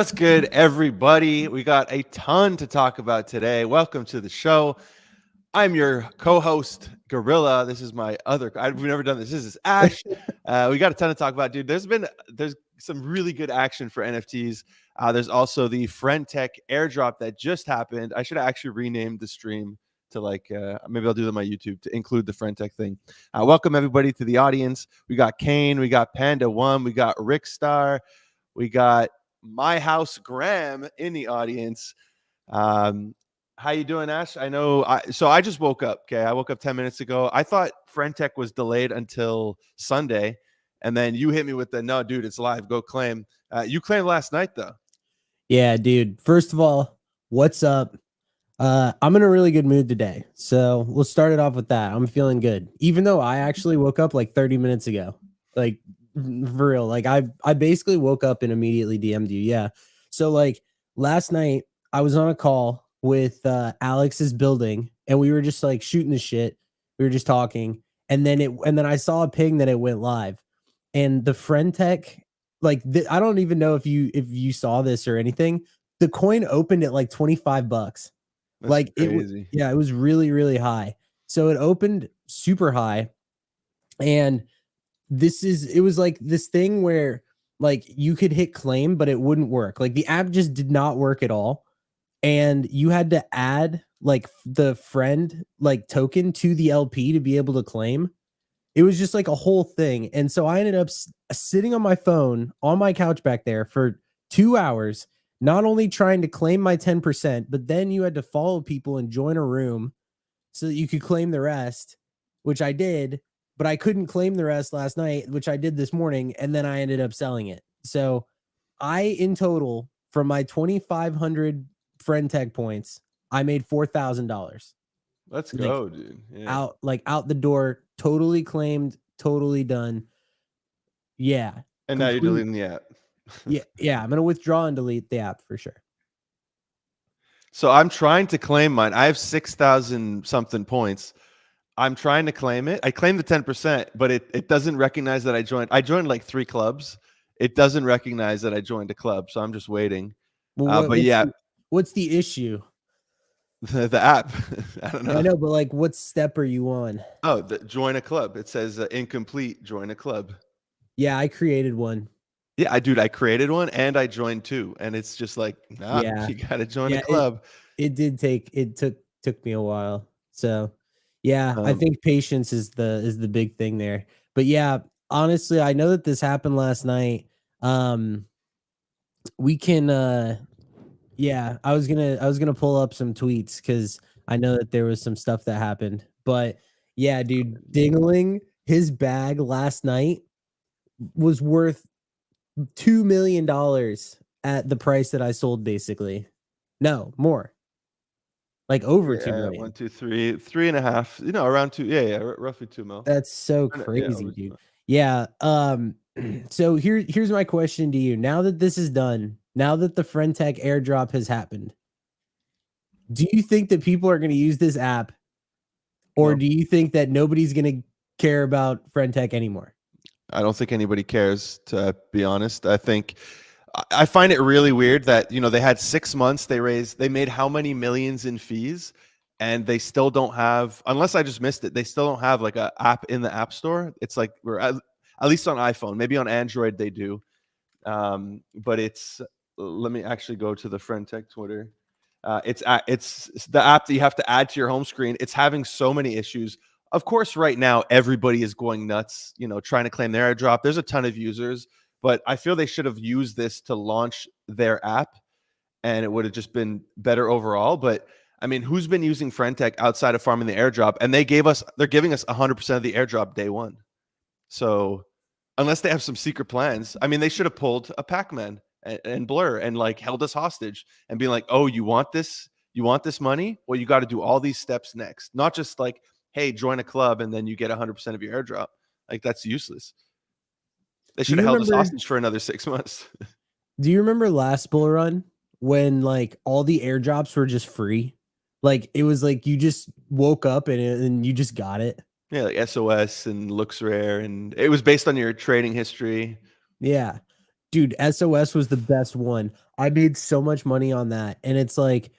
What's good, everybody? We got a ton to talk about today. Welcome to the show. I'm your co-host, Gorilla. This is my other. We've never done this. This is Ash. We got a ton to talk about, dude. There's some really good action for NFTs. There's also the Friend.tech airdrop that just happened. I should have actually renamed the stream to maybe I'll do that on my YouTube to include the Friend.tech thing. Welcome everybody to the audience. We got Kane, we got Panda One, we got Rick Star, we got My House Graham in the audience. How you doing, Ash? I know. I just woke up. Okay, I woke up 10 minutes ago. I thought Friend.tech was delayed until Sunday, and then you hit me with the no, dude, it's live. Go claim. You claimed last night though. Yeah, dude. First of all, what's up? I'm in a really good mood today, so we'll start it off with that. I'm feeling good, even though I actually woke up like 30 minutes ago. Like for real. Like I basically woke up and immediately DM'd you. Yeah. So like last night I was on a call with Alex's building, and we were just like shooting the shit. We were just talking, and then I saw a ping that it went live, and the Friend.tech. I don't even know if you saw this or anything. The coin opened at like $25. That's Like crazy. it was really, really high. So it opened super high. And it was like this thing where like you could hit claim, but it wouldn't work. Like the app just did not work at all. And you had to add like the friend like token to the LP to be able to claim. It was just like a whole thing. And so I ended up sitting on my phone on my couch back there for 2 hours, not only trying to claim my 10%, but then you had to follow people and join a room so that you could claim the rest, which I did, but I couldn't claim the rest last night, which I did this morning, and then I ended up selling it. So in total, from my 2,500 Friend.tech points, I made $4,000. Let's Like go, dude. Yeah. out the door, totally claimed, totally done. Yeah. And now you're deleting the app. Yeah. I'm gonna withdraw and delete the app for sure. So I'm trying to claim mine. I have 6,000 something points. I'm trying to claim it. I claimed the 10%, but it doesn't recognize that I joined. I joined like 3 clubs. It doesn't recognize that I joined a club, so I'm just waiting. Well, But what's the issue? the app. I don't know. I know, but like, what step are you on? Oh, join a club. It says incomplete. Join a club. Yeah, I created one. Yeah, I created one and I joined 2, and it's just like, nah, Yeah, you gotta join a club. It took me a while. So yeah, I think patience is the big thing there. But yeah, honestly, I know that this happened last night. We can yeah, I was gonna pull up some tweets because I know that there was some stuff that happened. But yeah, dude, Dingling, his bag last night was worth $2 million at the price that I sold, basically. No, more. Like over 2 million. 1, 2, 3, 3.5. Around 2. Yeah, roughly 2 mil. That's so crazy, dude. Yeah. So here's my question to you. Now that this is done, now that the Friend.tech airdrop has happened, do you think that people are going to use this app, or do you think that nobody's going to care about Friend.tech anymore? I don't think anybody cares, to be honest. I find it really weird that, they had 6 months, they made how many millions in fees, and they still don't have, unless I just missed it, they still don't have like a app in the App Store. It's like we're at least on iPhone, maybe on Android they do. But let me actually go to the Friend.tech Twitter. It's the app that you have to add to your home screen. It's having so many issues. Of course, right now everybody is going nuts, trying to claim their airdrop. There's a ton of users, but I feel they should have used this to launch their app, and it would have just been better overall. But I mean, who's been using Friend.tech outside of farming the airdrop? And they're giving us 100% of the airdrop day one. So unless they have some secret plans, I mean, they should have pulled a Pac-Man and Blur and like held us hostage and be like, oh, you want this? You want this money? Well, you got to do all these steps next. Not just like, hey, join a club and then you get 100% of your airdrop. Like, that's useless. They should have held us hostage for another 6 months. Do you remember last bull run when like all the airdrops were just free? Like it was like you just woke up and you just got it. Yeah, like SOS and Looks Rare, and it was based on your trading history. Yeah. Dude, SOS was the best one. I made so much money on that. And it's like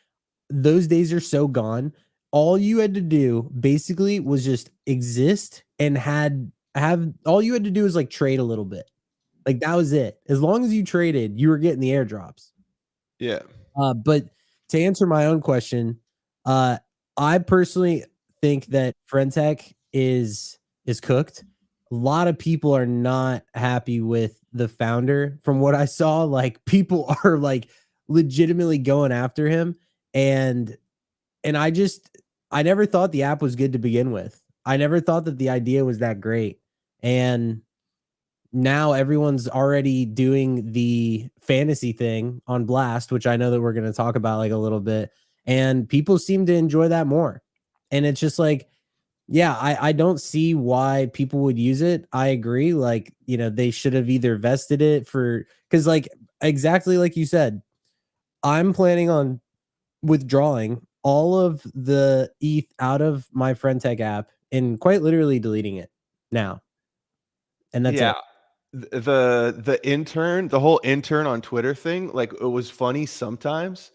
those days are so gone. All you had to do basically was just exist and have all you had to do was like trade a little bit. Like that was it. As long as you traded, you were getting the airdrops. Yeah. But to answer my own question, uh, I personally think that Friend.tech is cooked. A lot of people are not happy with the founder. From what I saw, like people are like legitimately going after him, and I never thought the app was good to begin with. I never thought that the idea was that great, and now everyone's already doing the fantasy thing on Blast, which I know that we're going to talk about like a little bit, and people seem to enjoy that more. And it's just like, yeah, I don't see why people would use it. I agree. Like, you know, they should have either vested it for, because like exactly like you said, I'm planning on withdrawing all of the ETH out of my Friend.tech app and quite literally deleting it now. And that's Yeah. it. The whole intern on Twitter thing, like it was funny sometimes,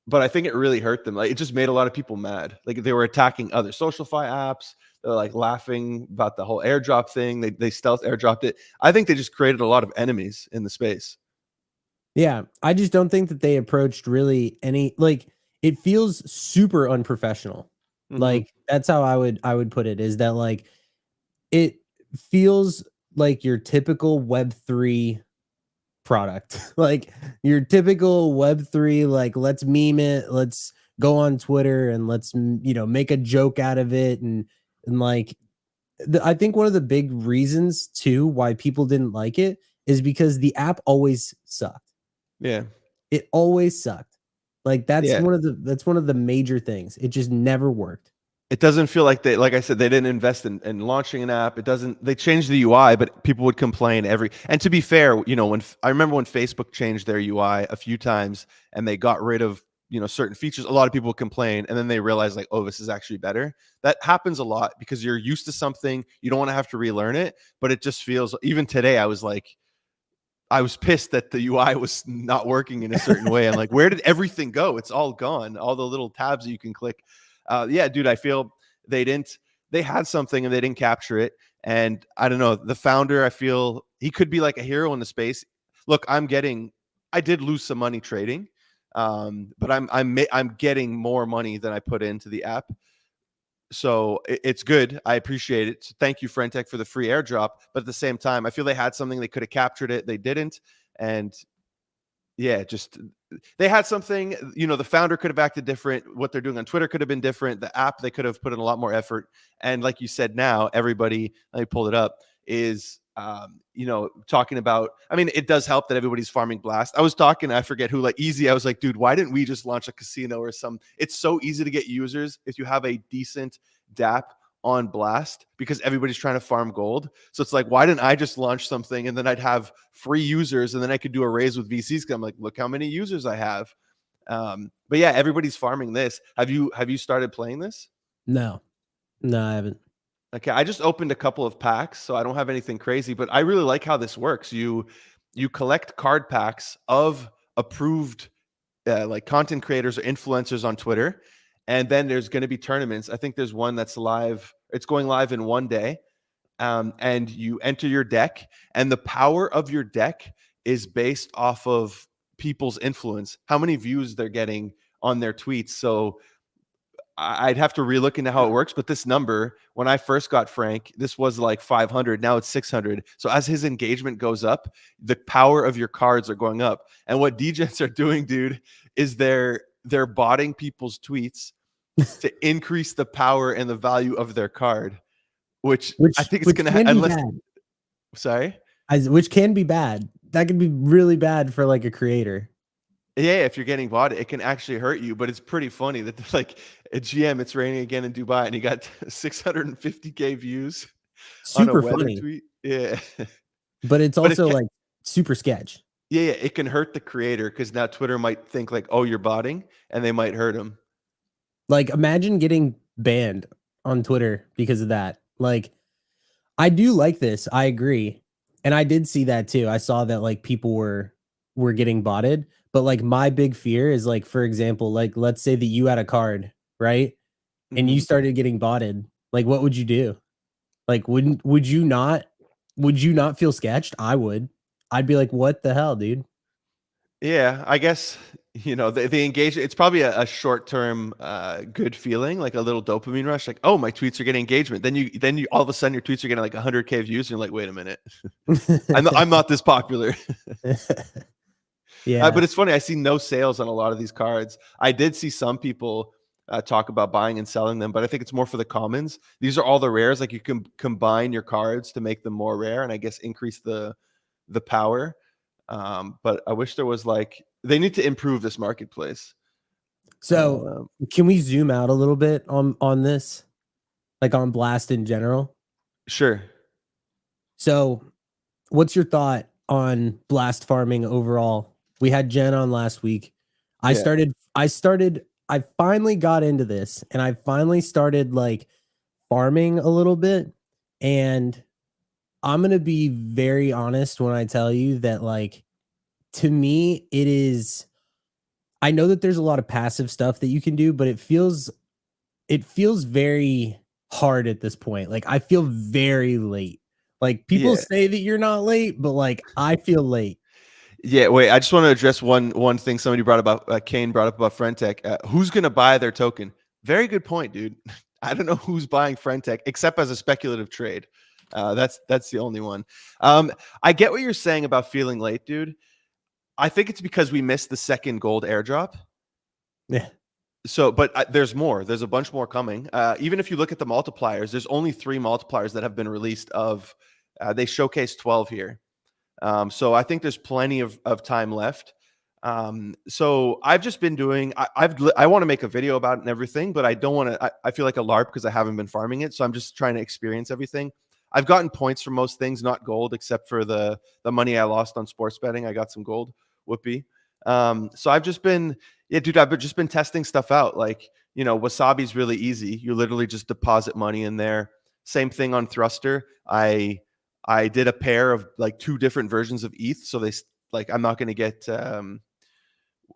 but I think it really hurt them. Like it just made a lot of people mad. Like they were attacking other SocialFi apps. They're like laughing about the whole airdrop thing. They stealth airdropped it. I think they just created a lot of enemies in the space. Yeah, I just don't think that they approached really any like it feels super unprofessional. Hmm. Like that's how I would put it is that like it feels like your typical web3 product. Like your typical web3 like let's meme it, let's go on Twitter and let's you know make a joke out of it and like I think one of the big reasons too why people didn't like it is because the app always sucked. Yeah. It always sucked. Like Yeah. that's one of the major things. It just never worked. It doesn't feel like like I said, they didn't invest in launching an app. It doesn't, they changed the UI, but people would complain and to be fair, you know, I remember when Facebook changed their UI a few times and they got rid of, you know, certain features, a lot of people would complain and then they realize like, oh, this is actually better. That happens a lot because you're used to something. You don't want to have to relearn it, but it just feels, even today, I was pissed that the UI was not working in a certain way. I'm like, where did everything go? It's all gone. All the little tabs that you can click. Yeah, dude, I feel they didn't. They had something and they didn't capture it. And I don't know. The founder, I feel he could be like a hero in the space. Look, I did lose some money trading, but I'm getting more money than I put into the app. So it's good. I appreciate it. So thank you, Friend.tech, for the free airdrop. But at the same time, I feel they had something. They could have captured it. They didn't. And yeah, just they had something. You know, the founder could have acted different. What they're doing on Twitter could have been different. The app, they could have put in a lot more effort. And like you said, now everybody, let me pull it up, is you know, talking about, I mean, it does help that everybody's farming Blast. I was talking, I forget who, like Easy. I was like, dude, why didn't we just launch a casino or some? It's so easy to get users if you have a decent DApp on Blast because everybody's trying to farm gold. So it's like, why didn't I just launch something and then I'd have free users and then I could do a raise with VCs? Cause I'm like, look how many users I have. But yeah, everybody's farming this. Have you started playing this? No. No, I haven't. Okay, I just opened a couple of packs, so I don't have anything crazy, but I really like how this works. You collect card packs of approved like content creators or influencers on Twitter, and then there's going to be tournaments. I think there's one that's live. It's going live in one day, and you enter your deck, and the power of your deck is based off of people's influence, how many views they're getting on their tweets. So I'd have to relook into how it works, but this number, when I first got Frank, this was like 500. Now it's 600. So as his engagement goes up, the power of your cards are going up. And what DJs are doing, dude, is they're botting people's tweets to increase the power and the value of their card, which I think it's Which gonna can be unless. bad. Sorry. Which can be bad. That could be really bad for like a creator. Yeah, if you're getting bought, it can actually hurt you. But it's pretty funny that like at GM, it's raining again in Dubai, and he got 650K views on a Super weather funny, tweet. Yeah. but it's But it also can, like super sketch. yeah, it can hurt the creator because now Twitter might think like, oh, you're botting, and they might hurt him. Like imagine getting banned on Twitter because of that. Like I do like this. I agree. And I did see that too. I saw that like people were getting botted, but like my big fear is like, for example, like let's say that you had a card, right? And you Mhm. started getting botted. Like what would you do? Like would you not feel sketched? I would. I'd be like, "What the hell, dude?" Yeah, I guess, the engagement, it's probably a short-term, good feeling, like a little dopamine rush, like, "Oh, my tweets are getting engagement." Then you all of a sudden, your tweets are getting, like, 100K views, and you're like, "Wait a minute. I'm not this popular." Yeah. But it's funny, I see no sales on a lot of these cards. I did see some people, talk about buying and selling them, but I think it's more for the commons. These are all the rares, like, you can combine your cards to make them more rare and I guess increase the power. But I wish there was like they need to improve this marketplace. So, Um, can we zoom out a little bit on this? Like on Blast in general? sure. So, what's your thought on Blast farming overall? We had Jen on last week. Yeah. I finally got into this and I finally started like farming a little bit, and I'm going to be very honest when I tell you that like to me it is, I know that there's a lot of passive stuff that you can do, but it feels very hard at this point. Like I feel very late. Like people Yeah. say that you're not late, but like I feel late. Yeah. Wait, I just want to address one thing somebody brought about Kane brought up about Friend.tech. Who's gonna buy their token? Very good point, dude. I don't know who's buying Friend.tech except as a speculative trade. That's the only one. I get what you're saying about feeling late, dude. I think it's because we missed the second gold airdrop. Yeah. So, but there's more. There's a bunch more coming. Even if you look at the multipliers, there's only 3 multipliers that have been released. They showcase 12 here. So I think there's plenty of time left. So I've just been doing. I want to make a video about it and everything, but I don't want to. I feel like a LARP because I haven't been farming it. So I'm just trying to experience everything. I've gotten points for most things, not gold, except for the money I lost on sports betting. I got some gold. Whoopee. So I've just been, yeah, dude. Just been testing stuff out. Like Wasabi's really easy. You literally just deposit money in there. Same thing on Thruster. I did a pair of like 2 different versions of ETH. So like I'm not going to get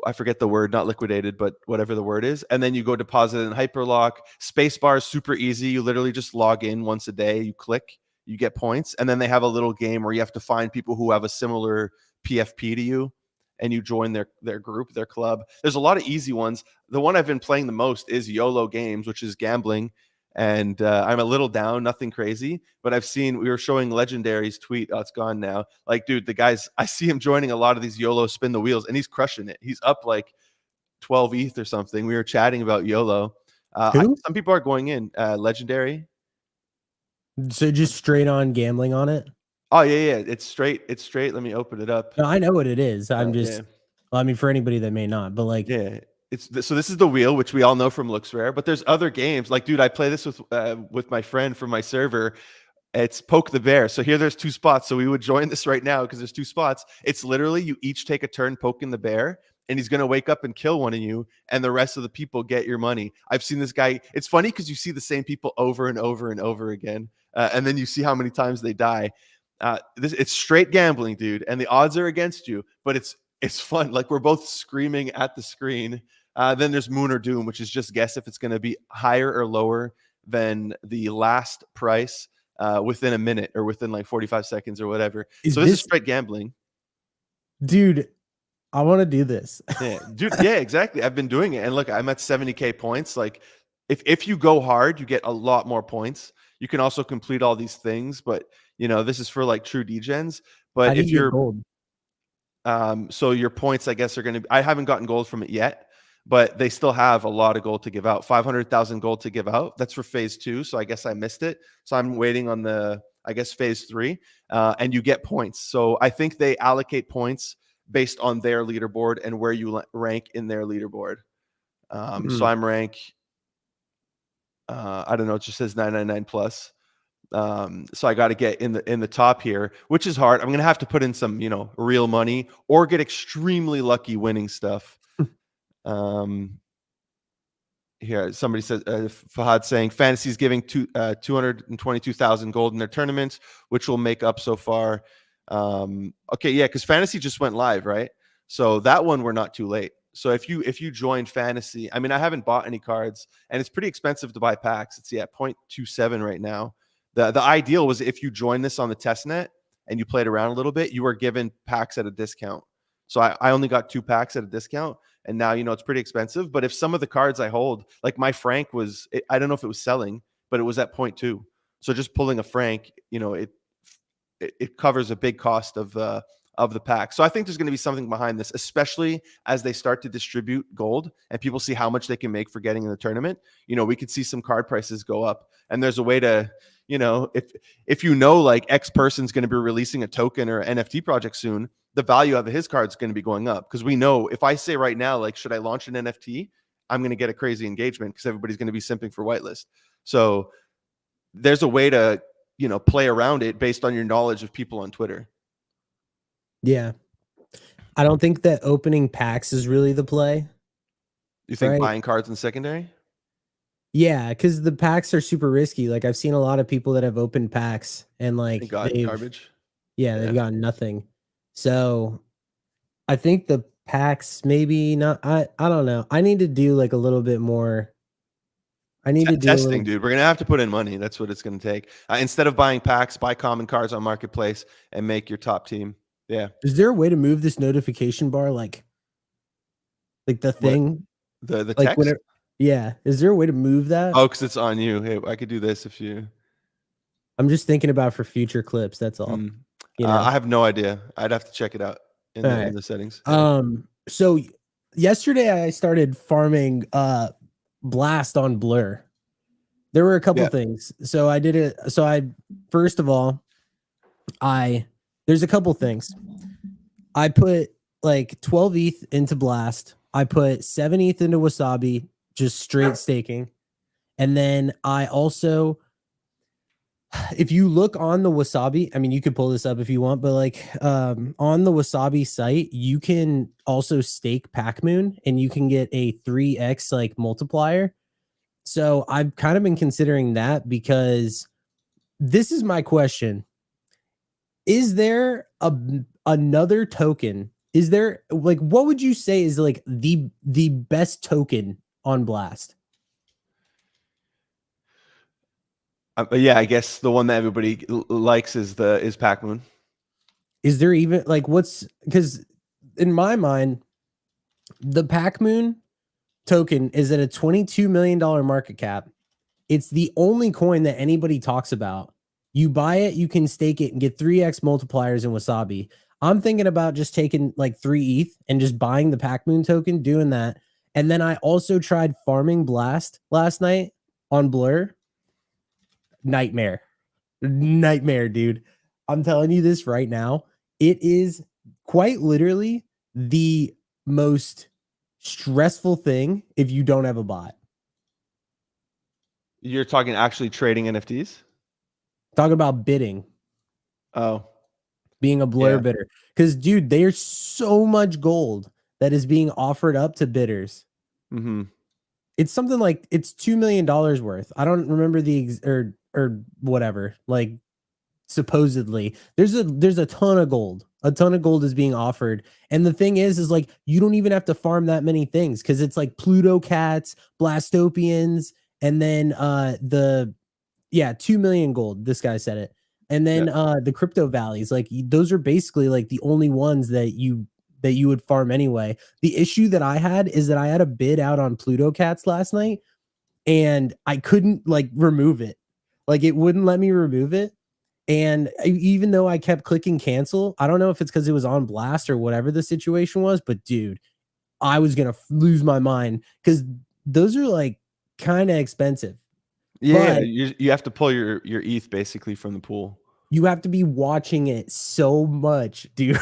I forget the word, not liquidated, but whatever the word is. And then you go deposit in Hyperlock. Spacebar is super easy. You literally just log in once a day. You click, you get points, and then they have a little game where you have to find people who have a similar PFP to you, and you join their group, their club. There's a lot of easy ones. The one I've been playing the most is YOLO Games, which is gambling. And I'm a little down, nothing crazy, but we were showing Legendary's tweet. Oh, it's gone now. Like, dude, the guys, I see him joining a lot of these YOLO spin the wheels, and he's crushing it. He's up like 12 ETH or something. We were chatting about YOLO. Who? Some people are going in. Legendary. So just straight on gambling on it? Oh yeah, yeah. It's straight. It's straight. Let me open it up. No, I know what it is. I'm Yeah, just, well, I mean, for anybody that may not, but like, yeah. So this is the wheel, which we all know from Looks Rare. But there's other games. Like, dude, I play this with my friend from my server. It's poke the bear. So here there's 2 spots. So we would join this right now because there's 2 spots. It's literally you each take a turn poking the bear, and he's going to wake up and kill one of you, and the rest of the people get your money. I've seen this guy. It's funny because you see the same people over and over and over again, and then you see how many times they die. It's straight gambling, dude, and the odds are against you, but it's fun. Like we're both screaming at the screen. Then there's Moon or Doom, which is just guess if it's going to be higher or lower than the last price within a minute or within like 45 seconds or whatever. is So this is this, straight gambling. dude, I want to do this. Yeah, dude. Yeah, exactly. I've been doing it, and look, I'm at 70K points. Like, if you go hard, you get a lot more points. You can also complete all these things, but this is for like true degens. How But do if you get you're gold? so your points, I guess, are going to. I haven't gotten gold from it yet, but they still have a lot of gold to give out. 500,000 gold to give out. That's for phase 2. So I guess I missed it. So I'm waiting on I guess phase 3, and you get points. So I think they allocate points based on their leaderboard and where you rank in their leaderboard. So Mm. I'm rank. I don't know. It just says 999 plus. So I got to get in the top here, which is hard. I'm gonna have to put in some real money or get extremely lucky winning stuff. Um, Here somebody says Fahad saying Fantasy's giving 222,000 gold in their tournaments, which will make up so far. Okay, yeah, because Fantasy just went live, right? So that one we're not too late. So if you join Fantasy, I mean, I haven't bought any cards, and it's pretty expensive to buy packs. It's 0.27 right now. The ideal was if you join this on the test net and you played around a little bit, you were given packs at a discount. So I only got 2 packs at a discount, and now it's pretty expensive. But if some of the cards I hold, like my Frank was, I don't know if it was selling, but it was at 0.2. So just pulling a Frank, it covers a big cost of the pack. So I think there's going to be something behind this, especially as they start to distribute gold and people see how much they can make for getting in the tournament. We could see some card prices go up, and there's a way to, if like X person's going to be releasing a token or an NFT project soon, the value of his card is going to be going up, because we know if I say right now, like, should I launch an NFT, I'm going to get a crazy engagement because everybody's going to be simping for whitelist. So there's a way to play around it based on your knowledge of people on Twitter. Yeah. I don't think that opening packs is really the play. You think right? buying cards in secondary? Yeah, because the packs are super risky. Like, I've seen a lot of people that have opened packs and like Got garbage. They've gotten nothing. So I think the packs maybe not. I don't know. I need to do like a little bit more. I need to do testing, dude. We're gonna have to put in money. That's what it's gonna take. Instead of buying packs, buy common cards on Marketplace and make your top team. Yeah. Is there a way to move this notification bar, like the thing, the like text? whenever? Yeah. Is there a way to move that? Oh, because it's on you. Hey, I could do this if you. I'm just thinking about for future clips. That's all. I have no idea. I'd have to check it out in the settings. Yeah. So yesterday I started farming Blast on Blur. There were a couple things. So I did it. So first of all, there's a couple things. I put like 12 ETH into Blast. I put 7 ETH into Wasabi, just straight staking. And then I also, if you look on the Wasabi, I mean, you could pull this up if you want, but like on the Wasabi site, you can also stake Pac-Moon and you can get a 3x like multiplier. So I've kind of been considering that, because this is my question. Is there another token? Is there, like, what would you say is like the best token on Blast? Yeah, I guess the one that everybody likes is Pac-Moon. Is there even like because in my mind, the Pac-Moon token is at a $22 million market cap. It's the only coin that anybody talks about. You buy it, you can stake it and get 3x multipliers in Wasabi. I'm thinking about just taking like 3 ETH and just buying the Pac-Moon token, doing that. And then I also tried farming Blast last night on Blur. Nightmare, dude. I'm telling you this right now. It is quite literally the most stressful thing if you don't have a bot. You're talking actually trading NFTs? Talk about bidding. Oh. Being a Blur bidder. Because, dude, there's so much gold that is being offered up to bidders. Mm-hmm. It's something like, it's $2 million worth. I don't remember or whatever. Like, supposedly. There's a ton of gold. A ton of gold is being offered. And the thing is like, you don't even have to farm that many things, because it's like Pluto cats, Blastopians, and then 2 million gold. This guy said it. And then the crypto valleys, like those are basically like the only ones that you would farm anyway. The issue that I had is that I had a bid out on Pluto cats last night and I couldn't like remove it. Like it wouldn't let me remove it. And even though I kept clicking cancel, I don't know if it's because it was on Blast or whatever the situation was, but dude, I was going to lose my mind, because those are like kind of expensive. Yeah, you have to pull your ETH basically from the pool. You have to be watching it so much, dude.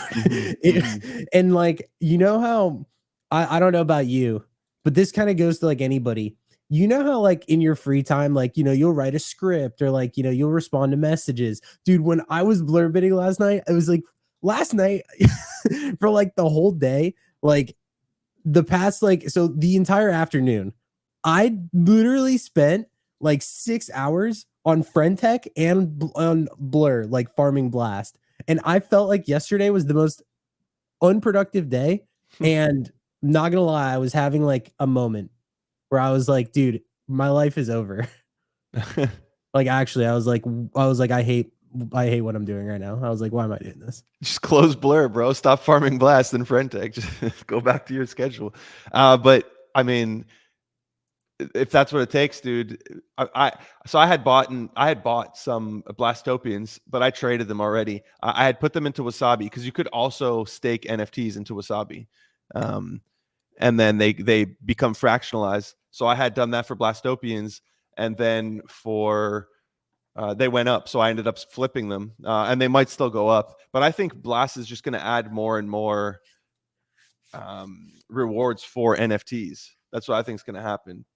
And like, you know how, I don't know about you, but this kind of goes to like anybody. You know how like in your free time, like, you'll write a script or like, you'll respond to messages. Dude, when I was blur bidding last night, it was like last night for like the whole day, like the past, like, so the entire afternoon, I literally spent like 6 hours on Friend.tech and on Blur, like farming Blast. And I felt like yesterday was the most unproductive day. And not gonna lie, I was having like a moment where I was like, dude, my life is over. Like actually, I was like, I hate what I'm doing right now. I was like, why am I doing this? Just close Blur, bro. Stop farming Blast and Friend.tech. Just go back to your schedule. But I mean, if that's what it takes, dude. So I had bought some Blastopians, but I traded them already. I had put them into Wasabi because you could also stake NFTs into Wasabi, and then they become fractionalized. So I had done that for Blastopians, and then for they went up, so I ended up flipping them, and they might still go up. But I think Blast is just going to add more and more rewards for NFTs. That's what I think is going to happen.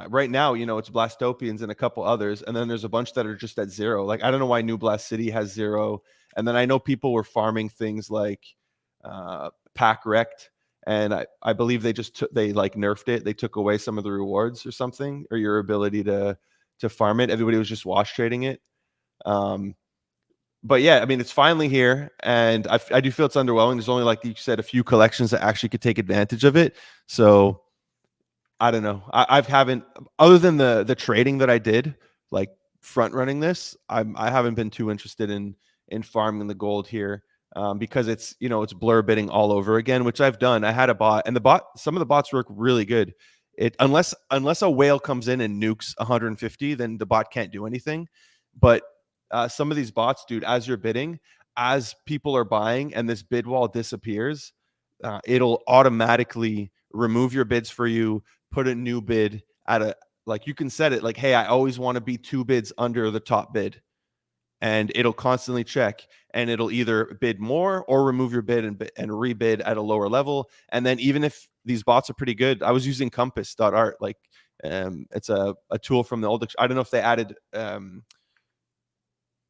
Right now, it's Blastopians and a couple others, and then there's a bunch that are just at zero. Like I don't know why New Blast City has zero, and then I know people were farming things like Pack Wrecked, and I believe they like nerfed it. They took away some of the rewards or something, or your ability to farm it. Everybody was just wash trading it. But yeah, I mean, it's finally here, and I do feel it's underwhelming. There's only, like you said, a few collections that actually could take advantage of it. So I don't know. I haven't, other than the trading that I did, like front running this. I haven't been too interested in farming the gold here, because it's it's blur bidding all over again, which I've done. I had a bot, and some of the bots work really good. Unless a whale comes in and nukes 150, then the bot can't do anything. But some of these bots, dude, as you're bidding, as people are buying, and this bid wall disappears, it'll automatically remove your bids for you, put a new bid at a, like, you can set it like, hey, I always want to be 2 bids under the top bid, and it'll constantly check, and it'll either bid more or remove your bid and rebid at a lower level. And then even if these bots are pretty good, I was using compass.art, like it's a tool from the old, I don't know if they added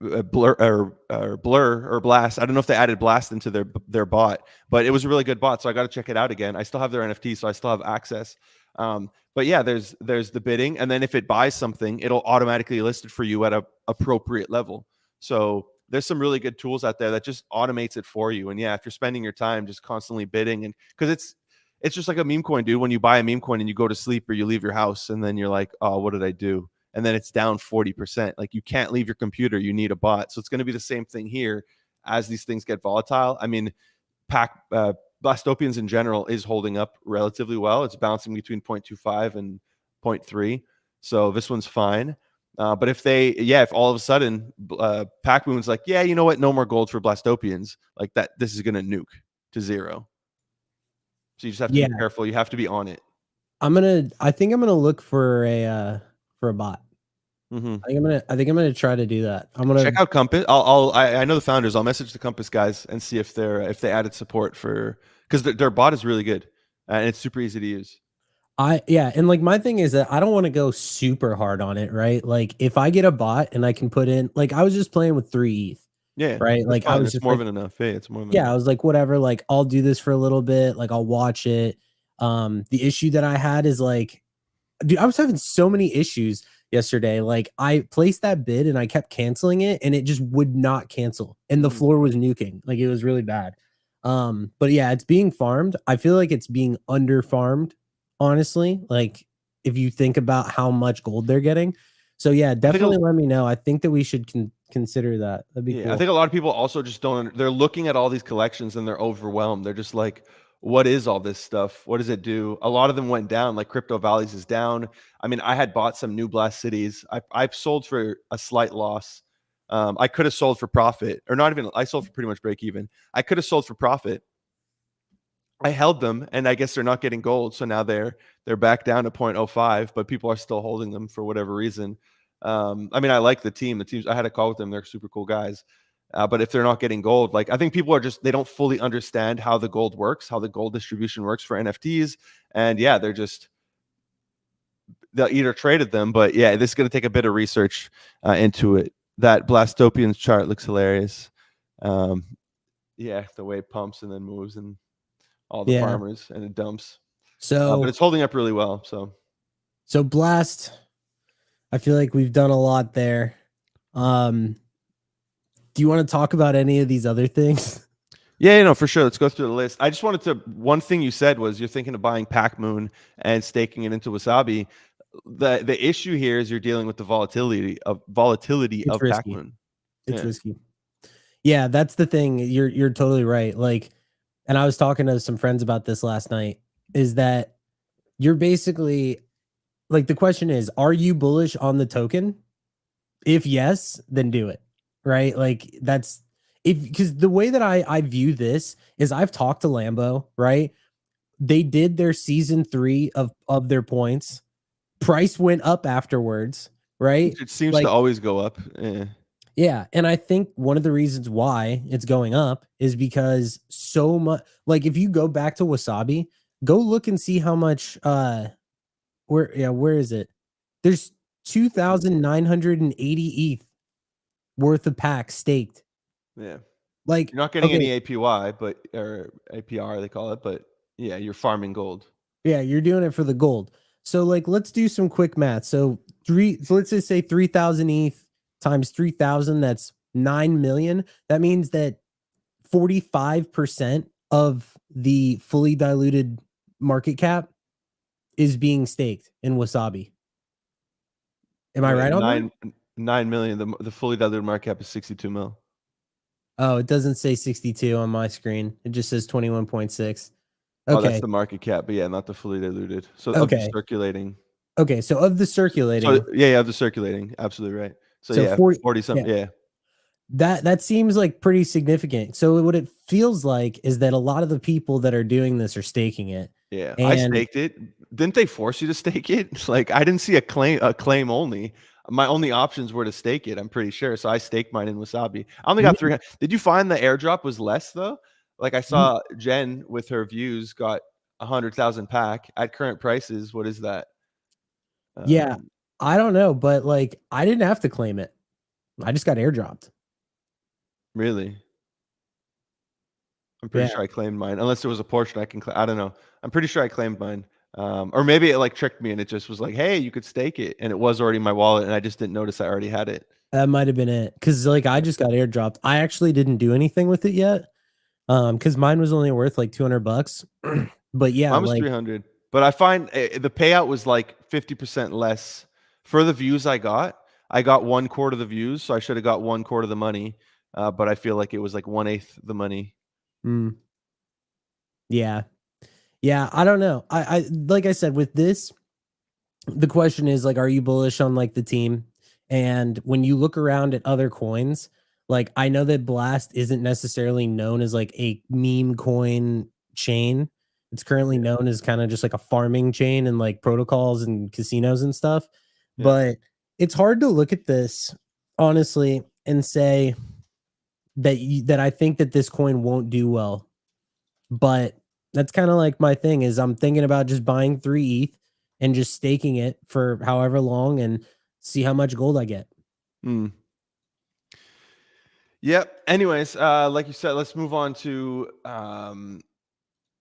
blur or blast. I don't know if they added blast into their bot, but it was a really good bot, so I got to check it out again. I still have their NFT, so I still have access. But yeah, there's the bidding, and then if it buys something, it'll automatically list it for you at a appropriate level. So there's some really good tools out there that just automates it for you. And yeah, if you're spending your time just constantly bidding, and because it's just like a meme coin, dude. When you buy a meme coin and you go to sleep or you leave your house, and then you're like, oh, what did I do? And then it's down 40%. Like, you can't leave your computer. You need a bot. So it's going to be the same thing here as these things get volatile. I mean, Blastopians in general is holding up relatively well. It's bouncing between 0.25 and 0.3. So this one's fine. But if all of a sudden Pac Moon's like, yeah, you know what? No more gold for Blastopians. Like that, this is going to nuke to zero. So you just have to be careful. You have to be on it. I think I'm gonna look for a bot. Mm-hmm. I think I'm gonna try to do that. I'm gonna check out Compass. I know the founders. I'll message the Compass guys and see if they added support for, because their bot is really good and it's super easy to use. And like my thing is that I don't want to go super hard on it, right? Like if I get a bot and I can put in, like I was just playing with 3 ETH. Yeah. Right. Like I was it's just more like, than enough. Hey, it's more than yeah, enough. I was like, whatever, like I'll do this for a little bit, like I'll watch it. The issue that I had is like, dude, I was having so many issues yesterday. Like I placed that bid and I kept canceling it and it just would not cancel. And the floor was nuking. Like it was really bad. But yeah, it's being farmed. I feel like it's being under farmed, honestly. Like if you think about how much gold they're getting. So yeah, definitely let me know. I think that we should consider that. That'd be cool. I think a lot of people also just they're looking at all these collections and they're overwhelmed. They're just like, what is all this stuff? What does it do? A lot of them went down, like Crypto Valleys is down. I mean, I had bought some New Blast Cities. I sold for a slight loss. I could have sold for profit, or not even, I sold for pretty much break even. I could have sold for profit. I held them, and I guess they're not getting gold, so now they're back down to 0.05, but people are still holding them for whatever reason. I mean, I like the team. The teams, I had a call with them. They're super cool guys. But if they're not getting gold, like I think people are they don't fully understand how the gold works, how the gold distribution works for NFTs. And yeah, they'll either traded them, but yeah, this is going to take a bit of research into it. That Blastopians chart looks hilarious. Yeah, the way it pumps and then moves and all the farmers and it dumps. So, but it's holding up really well. So Blast, I feel like we've done a lot there. Do Do you want to talk about any of these other things? Yeah, for sure. Let's go through the list. I just wanted to. One thing you said was you're thinking of buying Pac Moon and staking it into Wasabi. The issue here is you're dealing with the volatility It's of Pac risky. Moon. It's Yeah. risky. Yeah, that's the thing. You're totally right. Like, and I was talking to some friends about this last night, is that you're basically like, the question is, are you bullish on the token? If yes, then do it. Right? Like, that's if, because the way that I view this is, I've talked to Lambo, right? They did their season 3 of their points. Price went up afterwards, right? It seems to Like, always go up. yeah, and I think one of the reasons why it's going up is because so much, like, if you go back to Wasabi, go look and see how much where is it? There's 2,980 ETH worth of packs staked. Yeah. Like, You're not getting okay, any APY, or APR they call it, but yeah, you're farming gold. yeah, you're doing it for the gold. So, like, let's do some quick math. So let's just say 3,000 ETH times 3,000, that's 9 million. That means that 45% of the fully diluted market cap is being staked in Wasabi. Am I Wait, right on that? 9 million. The fully diluted market cap is 62 mil. Oh, it doesn't say 62 on my screen. It just says 21.6. Oh, that's Okay. the market cap, but yeah, not the fully diluted. So of the Okay. circulating. Okay. So of the So circulating, yeah, of the circulating. Absolutely right. So so yeah, 40, 40 yeah, something. Yeah. that seems like pretty significant. So what it feels like is that a lot of the people that are doing this are staking it. Yeah. I And staked it. Didn't they force you to stake it? Like I didn't see a claim only. My only options were to stake it, I'm pretty sure. So I staked mine in Wasabi. I only got mm, 300. Did you find the airdrop was less though? Like I mm, saw Jen with her views got 100,000 pack at current prices. What is that? yeah, Um, I don't know, but like, I didn't have to claim it. I just got airdropped. really? I'm pretty Yeah. sure I claimed mine, unless there was a portion I can I don't know. I'm pretty sure I claimed mine. Or maybe it like tricked me and it just was like, hey, you could stake it. And it was already in my wallet and I just didn't notice I already had it. That might have been it. Cause like, I Yeah. just got airdropped. I actually didn't do anything with it yet. Cause mine was only worth like $200. But yeah, Mine was like, 300. But I find the payout was like 50% less for the views I got. I got 1/4 of the views, so I should have got 1/4 of the money. But I feel like it was like 1/8 the money. mm, yeah. Yeah. I don't know. Like I said, with this, the question is like, are you bullish on like the team? And when you look around at other coins, like, I know that Blast isn't necessarily known as like a meme coin chain. It's currently Yeah. known as kind of just like a farming chain and like protocols and casinos and stuff. Yeah. But it's hard to look at this honestly and say that I think that this coin won't do well. But that's kind of like my thing is, I'm thinking about just buying 3 ETH and just staking it for however long and see how much gold I get. Mm. Yep. Anyways, like you said, let's move on to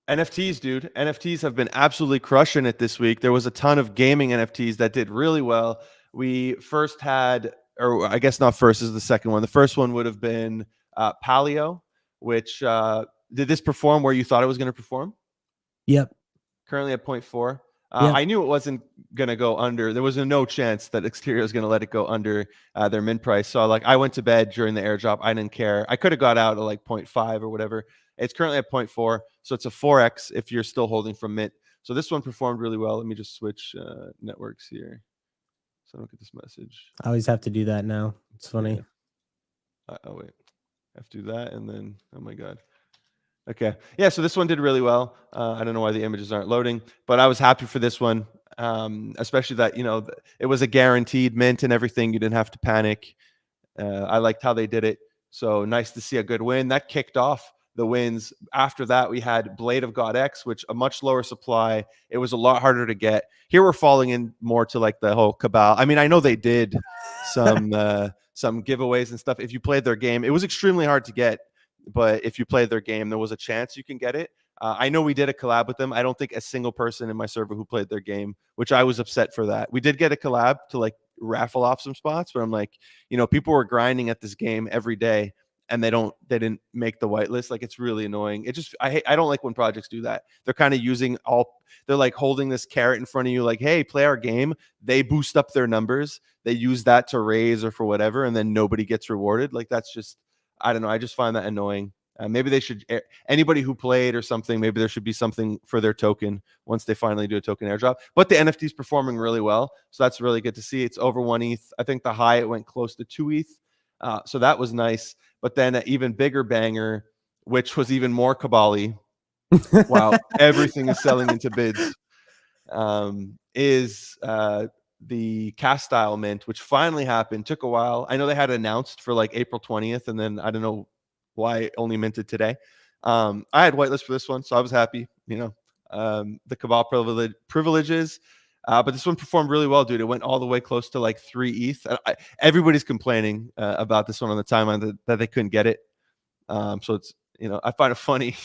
NFTs, dude. NFTs have been absolutely crushing it this week. There was a ton of gaming NFTs that did really well. We first had, or I guess not first, this is the second one. The first one would have been Paleo, which did this perform where you thought it was going to perform? Yep. Currently at point 0.4. Yep. I knew it wasn't going to go under. There was no chance that Exterior was going to let it go under their min price. So like I went to bed during the airdrop. I didn't care. I could have got out at like 0.5 or whatever. It's currently at 0.4. So it's a 4x if you're still holding from mint. So this one performed really well. Let me just switch networks here. So I don't get this message. I always have to do that now. It's funny. Yeah. Oh, wait. I have to do that. And then, oh my God. Okay. Yeah. So this one did really well. I don't know why the images aren't loading, but I was happy for this one, especially that, it was a guaranteed mint and everything. You didn't have to panic. I liked how they did it. So nice to see a good win. That kicked off the wins. After that, we had Blade of God X, which a much lower supply. It was a lot harder to get. Here we're falling in more to like the whole cabal. I mean, I know they did some giveaways and stuff. If you played their game, it was extremely hard to get. But if you played their game, there was a chance you can get it. I know we did a collab with them. I don't think a single person in my server who played their game, which I was upset for that. We did get a collab to like raffle off some spots, but I'm like, people were grinding at this game every day. and they didn't make the whitelist. Like, it's really annoying. I don't like when projects do that. They're kind of they're like holding this carrot in front of you, like, hey, play our game. They boost up their numbers. They use that to raise or for whatever, and then nobody gets rewarded. Like, that's just, I don't know. I just find that annoying. Maybe they should, anybody who played or something, maybe there should be something for their token once they finally do a token airdrop. But the NFT is performing really well. So that's really good to see. It's over 1 ETH. I think the high, it went close to 2 ETH. So that was nice. But then an even bigger banger, which was even more Kabali. Wow, everything is selling into bids. Is the Castile mint, which finally happened. Took a while. I know they had announced for like April 20th, and then I don't know why it only minted today. I had whitelist for this one, so I was happy. The Cabal privileges. But this one performed really well, dude. It went all the way close to like 3 ETH. Everybody's complaining about this one on the timeline that they couldn't get it. So it's, I find it funny.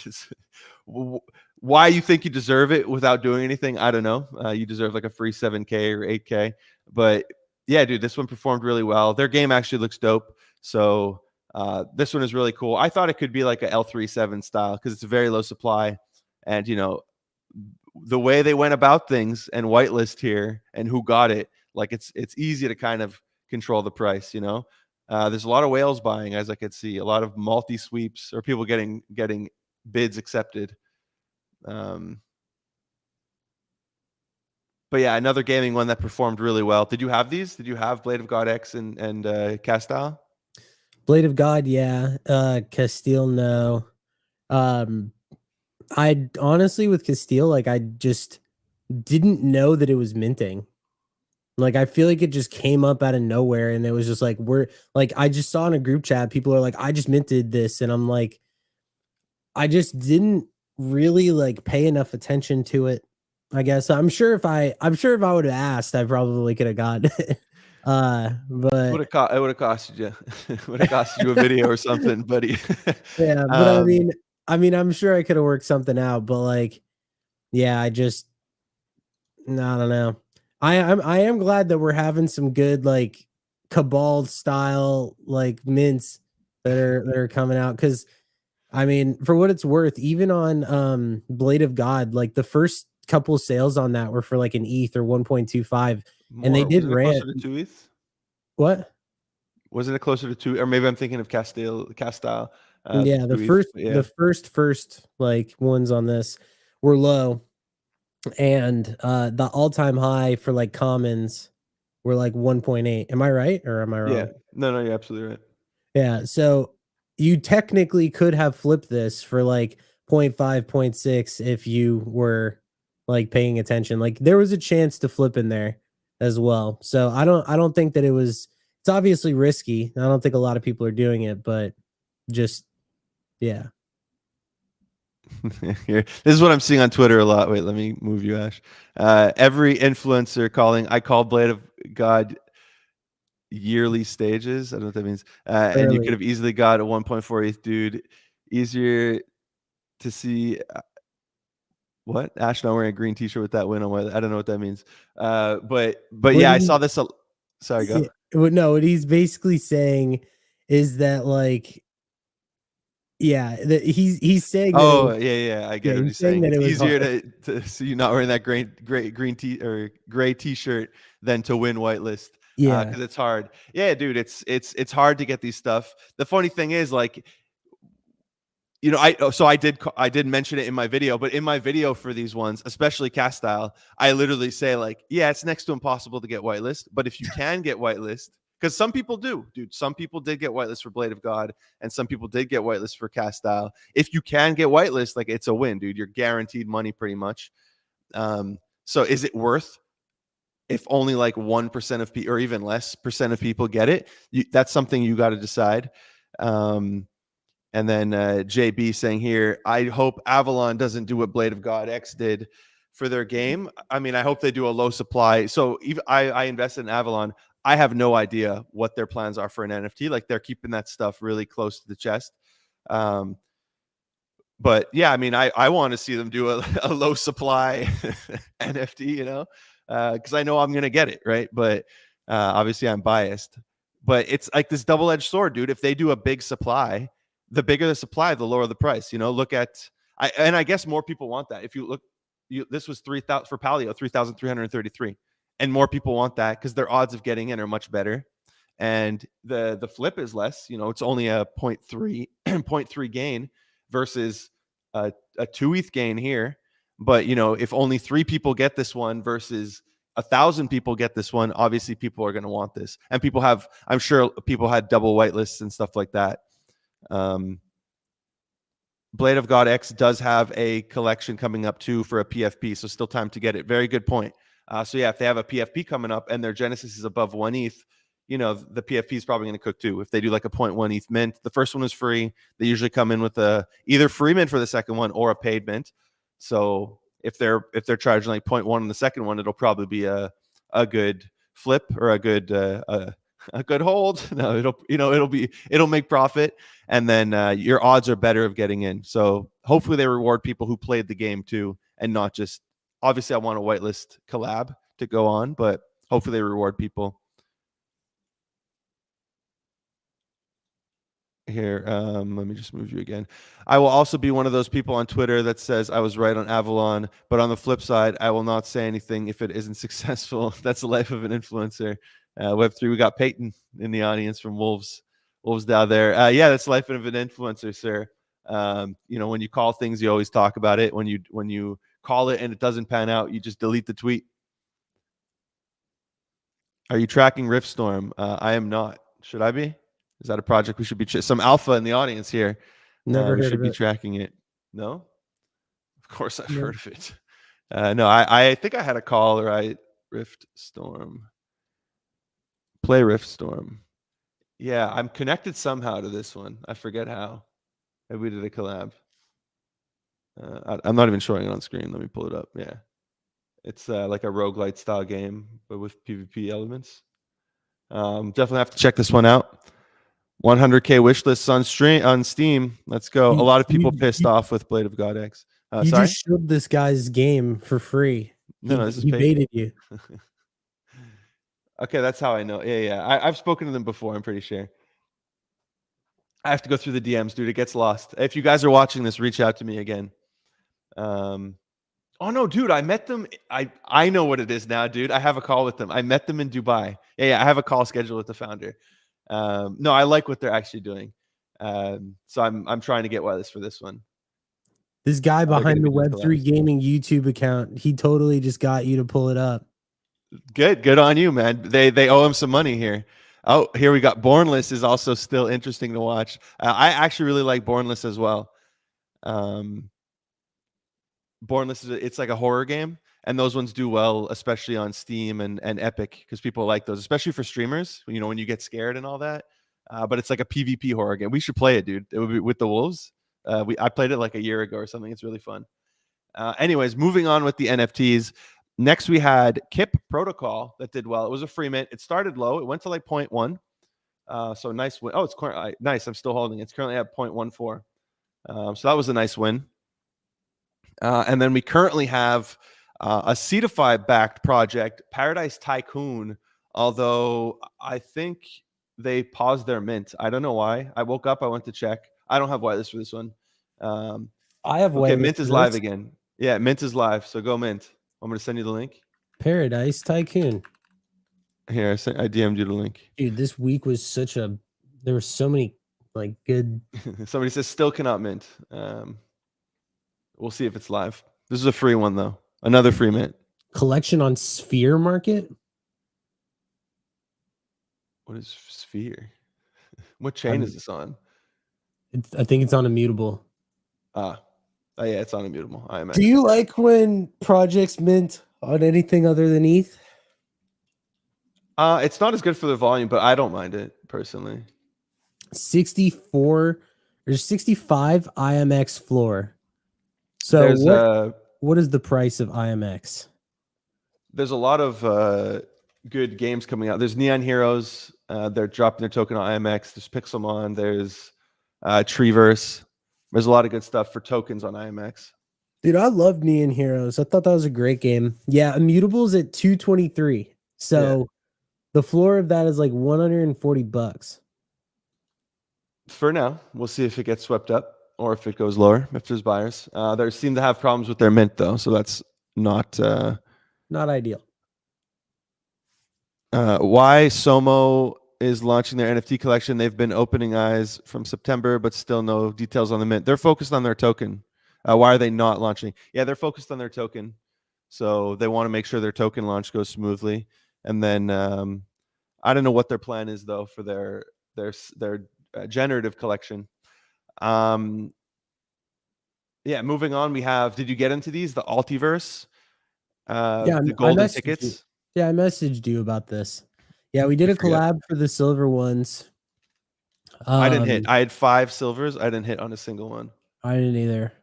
Why you think you deserve it without doing anything, I don't know. You deserve like a free 7K or 8K. But yeah, dude, this one performed really well. Their game actually looks dope. So this one is really cool. I thought it could be like a L37 style because it's a very low supply. And, the way they went about things and whitelist here and who got it, like it's easy to kind of control the price, there's a lot of whales buying, as I could see, a lot of multi sweeps or people getting bids accepted. But yeah, another gaming one that performed really well. Did you have these? Did you have Blade of God X and Castile? Blade of God, yeah. Castile, no. I honestly, with Castile, like, I just didn't know that it was minting. Like, I feel like it just came up out of nowhere, and it was just like, I just saw in a group chat, people are like, I just minted this, and I'm like, I just didn't really like pay enough attention to it. I guess I'm sure if I would have asked, I probably could have gotten it. But it would have costed you. Would have costed you a video or something, buddy. Yeah, but I mean, I'm sure I could have worked something out, but like, yeah, I don't know. I am glad that we're having some good like Cabal style like mints that are coming out, because I mean, for what it's worth, even on Blade of God, like the first couple sales on that were for like an ETH or 1.25, and they did rant closer to 2 ETH. What? Wasn't it closer to 2? Or maybe I'm thinking of Castile. Yeah, the first like ones on this were low, and the all-time high for like commons were like 1.8. Am I right or am I wrong? Yeah, no, you're absolutely right. Yeah, so you technically could have flipped this for like 0.5, 0.6 if you were like paying attention. Like, there was a chance to flip in there as well. So I don't think that it's obviously risky. I don't think a lot of people are doing it, but just, yeah. Here, this is what I'm seeing on Twitter a lot. Wait, let me move you, Ash. Every influencer I call Blade of God yearly stages. I don't know what that means. And you could have easily got a 1.4 ETH, dude. Easier to see. What? Ash not wearing a green t-shirt with that win on my, I don't know what that means. But yeah, I saw this. Sorry, go. No, what he's basically saying is that, like, yeah, he's saying. Oh, yeah, I get what he's saying. That it's it was easier to see you not wearing that green gray t-shirt than to win whitelist. Yeah, because it's hard. Yeah, dude, it's hard to get these stuff. The funny thing is, like, I did mention it in my video, but in my video for these ones, especially Castile, I literally say, like, yeah, it's next to impossible to get whitelist, but if you can get whitelist, because some people do, dude. Some people did get whitelist for Blade of God, and some people did get whitelist for Castile. If you can get whitelist, like, it's a win, dude. You're guaranteed money pretty much. So is it worth, if only like 1% of people, or even less percent of people get it? That's something you got to decide. And then JB saying here, I hope Avalon doesn't do what Blade of God X did for their game. I mean, I hope they do a low supply. So I invested in Avalon. I have no idea what their plans are for an NFT. Like, they're keeping that stuff really close to the chest. But yeah, I mean, I want to see them do a low supply NFT, because I know I'm going to get it, right? But obviously I'm biased. But it's like this double-edged sword, dude. If they do a big supply, the bigger the supply, the lower the price. Look at I guess more people want that. If you look, this was 3,000 for Palio, 3,333, and more people want that because their odds of getting in are much better, and the flip is less. It's only a 0.3 gain versus a 2 ETH gain here. But if only 3 people get this one versus 1,000 people get this one, obviously people are going to want this, and I'm sure people had double whitelists and stuff like that. Blade of God X does have a collection coming up too for a PFP, so still time to get it. Very good point. So yeah, if they have a PFP coming up and their Genesis is above 1 ETH, the PFP is probably going to cook too. If they do like a 0.1 ETH mint, the first one is free. They usually come in with either free mint for the second one or a paid mint. So if they're charging like 0.1 on the second one, it'll probably be a good flip or a good hold. No, it'll make profit, and then your odds are better of getting in. So hopefully they reward people who played the game too, and not just, obviously I want a whitelist collab to go on, but hopefully they reward people. Here, let me just move you again. I will also be one of those people on Twitter that says I was right on Avalon, but on the flip side, I will not say anything if it isn't successful. That's the life of an influencer. Web3, we got Peyton in the audience from Wolves down there. Yeah, that's the life of an influencer, sir. When you call things, you always talk about it. When you call it and it doesn't pan out, you just delete the tweet. Are you tracking Riftstorm? I am not. Should I be? Is that a project we should be? Some alpha in the audience here. Never we heard should of be it. Tracking it. No? Of course I've No. heard of it. No, I think I had a call, right? Riftstorm. Play Riftstorm. Yeah, I'm connected somehow to this one. I forget how. Maybe we did a collab. I'm not even showing it on screen. Let me pull it up. Yeah. It's like a roguelite style game, but with PvP elements. Definitely have to check this one out. 100K wish lists on Steam. Let's go. A lot of people pissed off with Blade of God X. You sorry? just showed this guy's game for free. No, this is he paid. baited you. Okay, that's how I know. Yeah. I've spoken to them before, I'm pretty sure. I have to go through the DMs, dude. It gets lost. If you guys are watching this, reach out to me again. Oh no, dude, I met them. I know what it is now, dude. I have a call with them. I met them in Dubai. Yeah, I have a call scheduled with the founder. No, I like what they're actually doing. So I'm trying to get wireless for this one. This guy behind the Web3 gaming YouTube account, he totally just got you to pull it up. Good on you, man. They owe him some money here. Oh, here we got Bornless is also still interesting to watch. I actually really like Bornless as well. Bornless it's like a horror game, and those ones do well, especially on Steam and Epic, because people like those, especially for streamers. When you get scared and all that. But it's like a PvP horror game. We should play it, dude. It would be with the wolves. I played it like a year ago or something. It's really fun. Anyways, moving on with the NFTs. Next, we had Kip Protocol that did well. It was a free mint. It started low. It went to like 0.1. So nice win. Oh, it's nice. I'm still holding. It's currently at 0.14. So that was a nice win. And then we currently have a Cetify backed project, Paradise Tycoon. Although I think they paused their mint. I don't know why. I woke up. I went to check. I don't have whitelist for this one. I have whitelist. Okay, mint is live again. Yeah, mint is live. So go mint. I'm going to send you the link. Paradise Tycoon. Here, I DM'd you the link. Dude, this week was there were so many like good. Somebody says still cannot mint. We'll see if it's live. This is a free one though. Another free mint. Collection on Sphere Market. What is Sphere? What chain is this on? I think it's on Immutable. Oh yeah, it's on Immutable. Do you like when projects mint on anything other than ETH? It's not as good for the volume, but I don't mind it personally. 64 or 65 IMX floor. So what is the price of IMX? There's a lot of good games coming out. There's Neon Heroes. They're dropping their token on IMX. There's Pixelmon. There's Treeverse. There's a lot of good stuff for tokens on IMX. Dude, I love Neon Heroes. I thought that was a great game. Yeah, Immutable's at 223. So The floor of that is like $140. For now, we'll see if it gets swept up or if it goes lower, if there's buyers. They seem to have problems with their mint, though, so that's not Not ideal. why Somo is launching their NFT collection. They've been opening eyes from September, but still no details on the mint. They're focused on their token. Why are they not launching? Yeah, they're focused on their token. So they want to make sure their token launch goes smoothly. And then I don't know what their plan is, though, for their generative collection. Yeah, moving on, we have, did you get into these? The Altiverse, Yeah, the I golden messaged you. tickets? Yeah, I messaged you about this. Yeah, we did I a forget. collab for the silver ones. I didn't hit. I had 5 silvers. I didn't hit on a single one. I didn't either.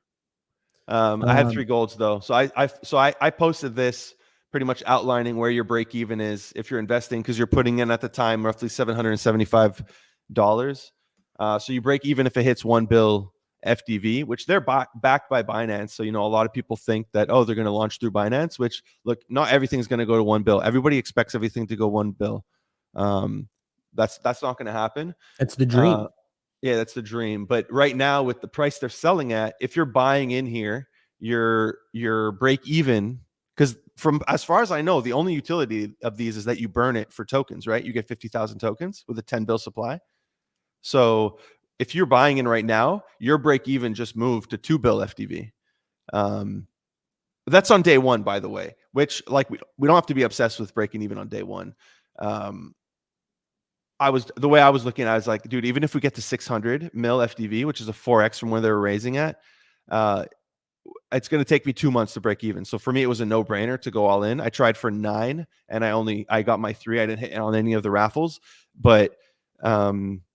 I had 3 golds though. So I posted this pretty much outlining where your break even is if you're investing, because you're putting in at the time roughly $775. So you break even if it hits 1 bill FDV, which they're backed by Binance. So, a lot of people think that, oh, they're going to launch through Binance, which, look, not everything's going to go to 1 bill. Everybody expects everything to go 1 bill. That's not going to happen. It's the dream. Yeah, that's the dream. But right now, with the price they're selling at, if you're buying in here, your break even, because from as far as I know, the only utility of these is that you burn it for tokens, right? You get 50,000 tokens with a 10 bill supply. So if you're buying in right now, your break even just moved to 2 bill FDV. That's on day one, by the way, which, like, we don't have to be obsessed with breaking even on day one. The way I was looking at it, I was like, dude, even if we get to 600 mil FDV, which is a 4x from where they were raising at, it's going to take me 2 months to break even. So for me, it was a no-brainer to go all in. I tried for 9 and I got my 3. I didn't hit on any of the raffles, but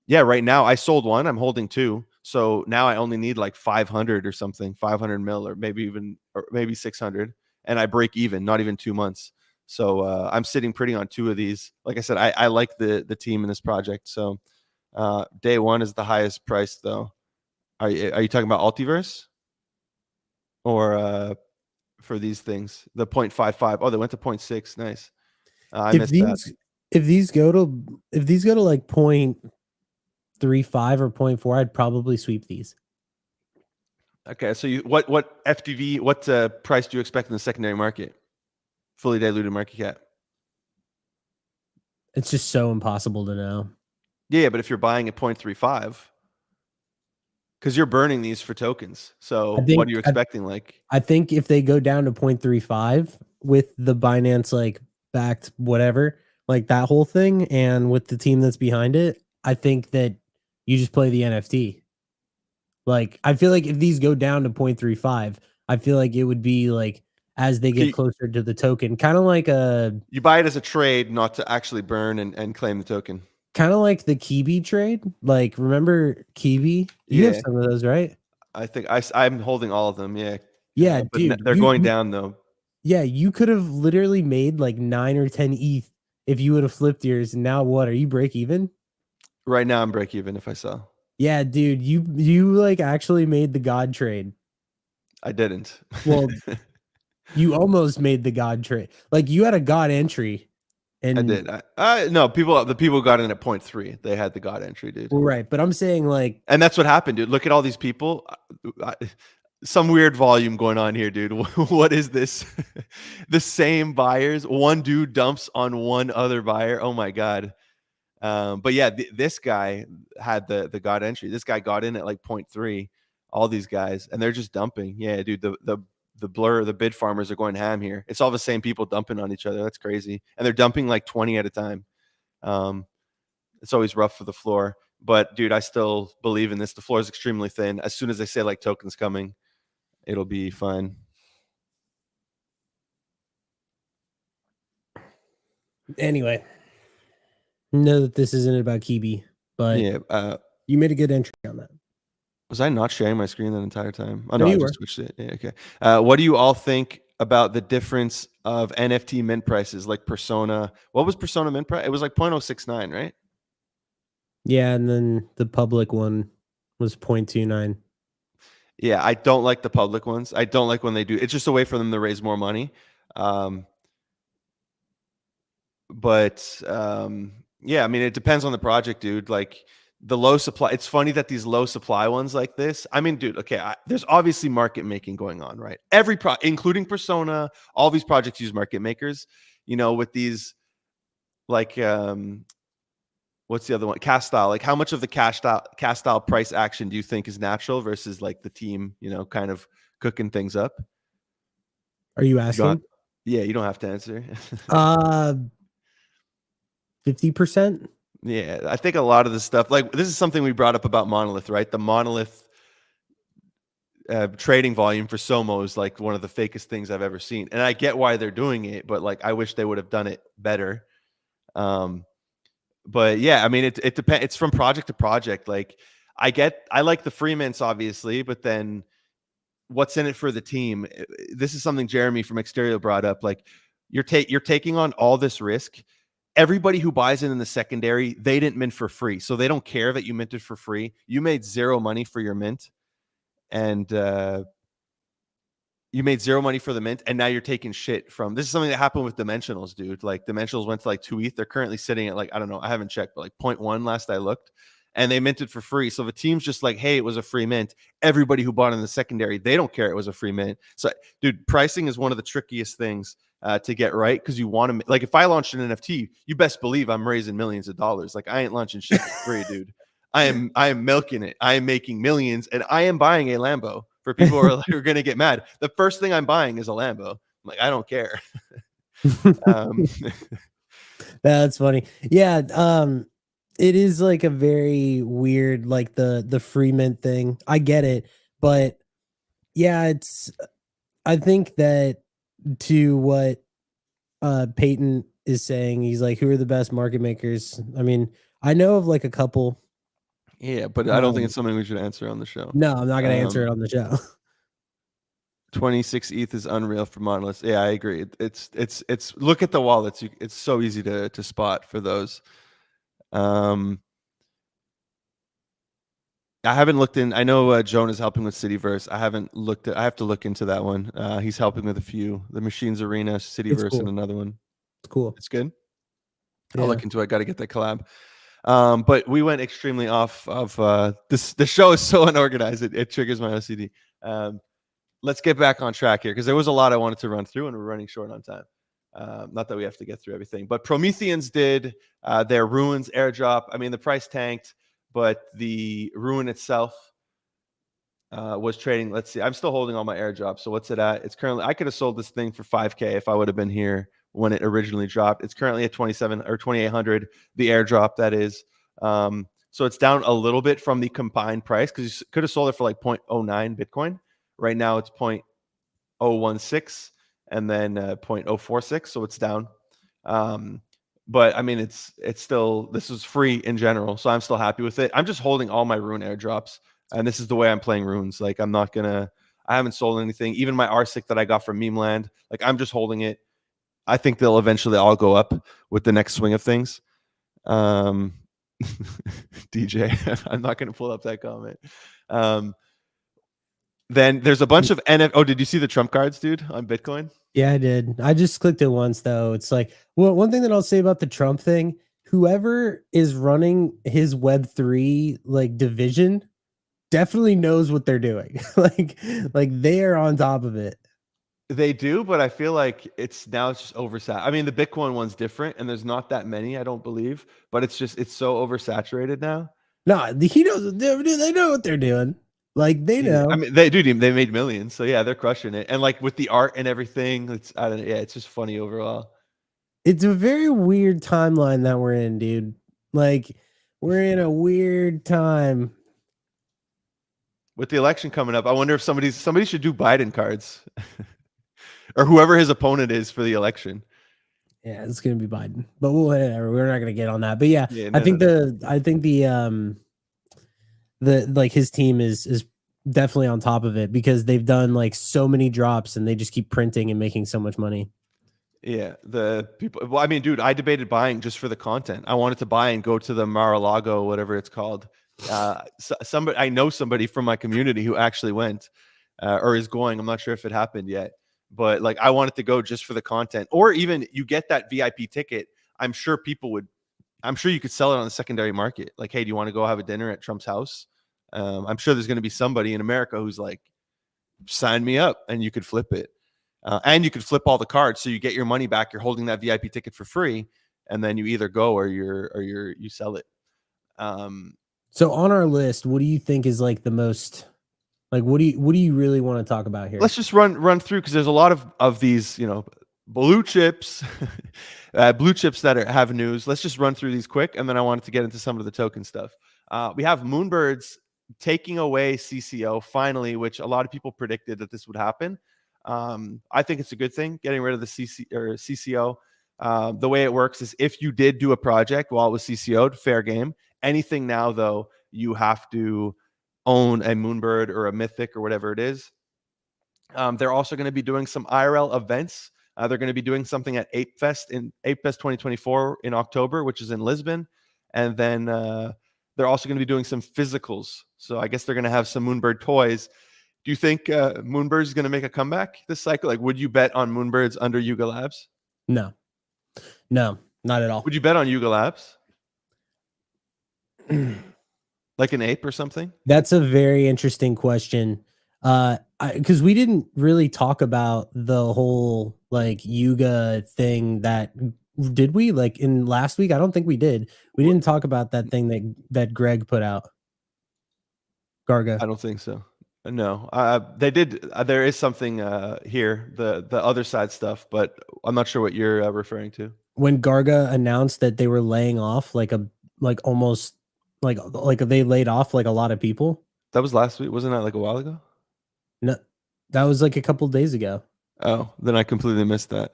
yeah, right now I sold 1. I'm holding 2. So now I only need like 500 or something, 500 mil, or maybe 600, and I break even, not even 2 months. So I'm sitting pretty on 2 of these. Like I said, I like the team in this project. So day one is the highest price, though. Are you talking about Altiverse or for these things? The 0.55. Oh, they went to 0.6. Nice. I missed that. If these go to like 0.35 or 0.4, I'd probably sweep these. Okay, so what FDV, what price do you expect in the secondary market? Fully diluted market cap. It's just so impossible to know. Yeah, but if you're buying at 0.35, because you're burning these for tokens. So what are you expecting? I think if they go down to 0.35 with the Binance like backed whatever, like that whole thing, and with the team that's behind it, I think that you just play the NFT. Like, I feel like if these go down to 0.35, I feel like it would be like as they get closer to the token, kind of like you buy it as a trade, not to actually burn and claim the token. Kind of like the Kiwi trade. Like, remember Kiwi? You have some of those, right? I think I'm holding all of them. Yeah. Yeah, but dude. they're going down though. Yeah, you could have literally made like 9 or 10 ETH if you would have flipped yours. And now what? Are you break even? Right now I'm break even if I sell. Yeah, dude. You like actually made the God trade. I didn't. Well, you almost made the God trade. Like, you had a God entry. And I did. No, the people got in at 0.3. They had the God entry, dude. Right, but I'm saying like, and that's what happened, dude. Look at all these people. Some weird volume going on here, dude. What is this? The same buyers. One dude dumps on one other buyer. Oh my god. But yeah, this guy had the God entry. This guy got in at like 0.3. All these guys, and they're just dumping. Yeah, dude. The bid farmers are going ham here. It's all the same people dumping on each other. That's crazy. And they're dumping like 20 at a time. It's always rough for the floor. But dude, I still believe in this. The floor is extremely thin. As soon as they say like tokens coming, it'll be fine. Anyway, know that this isn't about Kiwi, but yeah, you made a good entry on that. Was I not sharing my screen that entire time? Oh No, no, I you just were. switched it. Yeah, okay. What do you all think about the difference of NFT mint prices, like Persona? What was Persona mint price? It was like 0.069, right? Yeah, and then the public one was 0.29. Yeah, I don't like the public ones. I don't like when they do. It's just a way for them to raise more money. but yeah, I mean, it depends on the project, dude. Like the low supply, it's funny that these low supply ones like this, I mean, dude, okay, there's obviously market making going on, right? Every including Persona, all these projects use market makers, you know, with these like what's the other one? Cast style. Like how much of the cast style price action do you think is natural versus like the team, you know, kind of cooking things up? Are you You don't asking? yeah, you don't have to answer. 50%. Yeah, I think a lot of the stuff, like this is something we brought up about Monolith, right? The Monolith trading volume for Somo is like one of the fakest things I've ever seen, and I get why they're doing it, but like I wish they would have done it better. But yeah, I mean, it depends. It's from project to project. Like I like the free mints, obviously, but then what's in it for the team? This is something Jeremy from Exterior brought up. Like you're taking on all this risk. Everybody who buys it in the secondary, they didn't mint for free, so they don't care that you minted for free. You made zero money for your mint, and you made zero money for the mint, and now you're taking shit from. This is something that happened with Dimensionals, dude. Like Dimensionals went to like 2 ETH. They're currently sitting at like, I don't know, I haven't checked, but like 0.1 last I looked, and they minted for free. So the team's just like, hey, it was a free mint. Everybody who bought in the secondary, they don't care it was a free mint. So, dude, pricing is one of the trickiest things to get right, because you want to, like, if I launched an NFT, you best believe I'm raising millions of dollars. Like I ain't launching shit for free, dude. I am milking it. I am making millions, and I am buying a Lambo. For people who are going to get mad, the first thing I'm buying is a Lambo. I'm like, I don't care. That's funny. Yeah, it is like a very weird, like the free mint thing. I get it, but yeah, I think that to what Peyton is saying, he's like, who are the best market makers? I mean, I know of like a couple. Yeah, but I don't think it's something we should answer on the show. No, I'm not gonna answer it on the show. 26 ETH is unreal for monoliths. Yeah, I agree. It's look at the wallets. It's so easy to spot for those. I haven't looked in. I know Joan is helping with Cityverse. I haven't looked at. I have to look into that one. He's helping with a few. The Machines Arena, Cityverse, Cool. and another one. It's cool. It's good. Yeah. I'll look into it. Got to get that collab. But we went extremely off of this. The show is so unorganized. It triggers my OCD. Let's get back on track here, because there was a lot I wanted to run through, and we're running short on time. Not that we have to get through everything, but Prometheans did their Ruins airdrop. I mean, the price tanked, but the Ruin itself was trading. Let's see. I'm still holding all my airdrops. So what's it at? It's currently, I could have sold this thing for 5K if I would have been here when it originally dropped. It's currently at 27 or 2,800, the airdrop, that is. So it's down a little bit from the combined price, because you could have sold it for like 0.09 Bitcoin. Right now it's 0.016 and then 0.046. So it's down. But I mean, it's still, this is free in general. So I'm still happy with it. I'm just holding all my Rune airdrops. And this is the way I'm playing Runes. Like I haven't sold anything. Even my RSIC that I got from Meme Land, like I'm just holding it. I think they'll eventually all go up with the next swing of things. DJ, I'm not going to pull up that comment. Then there's a bunch of Oh, did you see the Trump cards, dude, on Bitcoin? Yeah, I did. I just clicked it once, though. It's like, well, one thing that I'll say about the Trump thing, whoever is running his Web3 like division definitely knows what they're doing. like they are on top of it. They do, but I feel like it's just oversaturated. I mean, the Bitcoin one's different, and there's not that many, I don't believe, but it's so oversaturated now. No, he knows. They know what they're doing. Like they know. I mean, they made millions, so yeah, they're crushing it. And like with the art and everything, I don't know, yeah, it's just funny overall. It's a very weird timeline that we're in, dude. Like we're in a weird time. With the election coming up, I wonder if somebody should do Biden cards. Or whoever his opponent is for the election. Yeah, it's gonna be Biden, but we're not gonna get on that. But yeah, I think the like his team is definitely on top of it, because they've done like so many drops and they just keep printing and making so much money. Yeah, the people. Well, I mean, dude, I debated buying just for the content. I wanted to buy and go to the Mar-a-Lago, whatever it's called. I know somebody from my community who actually went or is going. I'm not sure if it happened yet. But like I wanted to go just for the content, or even you get that VIP ticket. I'm sure people would. I'm sure you could sell it on the secondary market. Like, hey, do you want to go have a dinner at Trump's house? I'm sure there's going to be somebody in America who's like, sign me up, and you could flip it. And you could flip all the cards, so you get your money back. You're holding that VIP ticket for free, and then you either go or you sell it. So on our list, what do you think is like the most, like, what do you really want to talk about here? Let's just run through, because there's a lot of these, blue chips, blue chips that have news. Let's just run through these quick, and then I wanted to get into some of the token stuff. We have Moonbirds taking away CCO finally, which a lot of people predicted that this would happen. I think it's a good thing, getting rid of the CCO. The way it works is, if you did do a project while it was CCO'd, fair game. Anything now, though, you have to own a Moonbird or a Mythic or whatever it is. They're also going to be doing some IRL events. They're going to be doing something at ApeFest 2024 in October, which is in Lisbon. And then they're also going to be doing some physicals. So I guess they're going to have some Moonbird toys. Do you think Moonbirds is going to make a comeback this cycle? Like, would you bet on Moonbirds under Yuga Labs? No, not at all. Would you bet on Yuga Labs? Like an ape or something? That's a very interesting question. Because we didn't really talk about the whole like Yuga thing. Did we, like, in last week? I don't think we did. We didn't talk about that thing that Greg put out. Garga. I don't think so. No, they did. There is something here, the other side stuff, but I'm not sure what you're referring to. When Garga announced that they were laying off almost they laid off like a lot of people. That was last week, wasn't that like a while ago? No, that was like a couple days ago. Oh, then I completely missed that.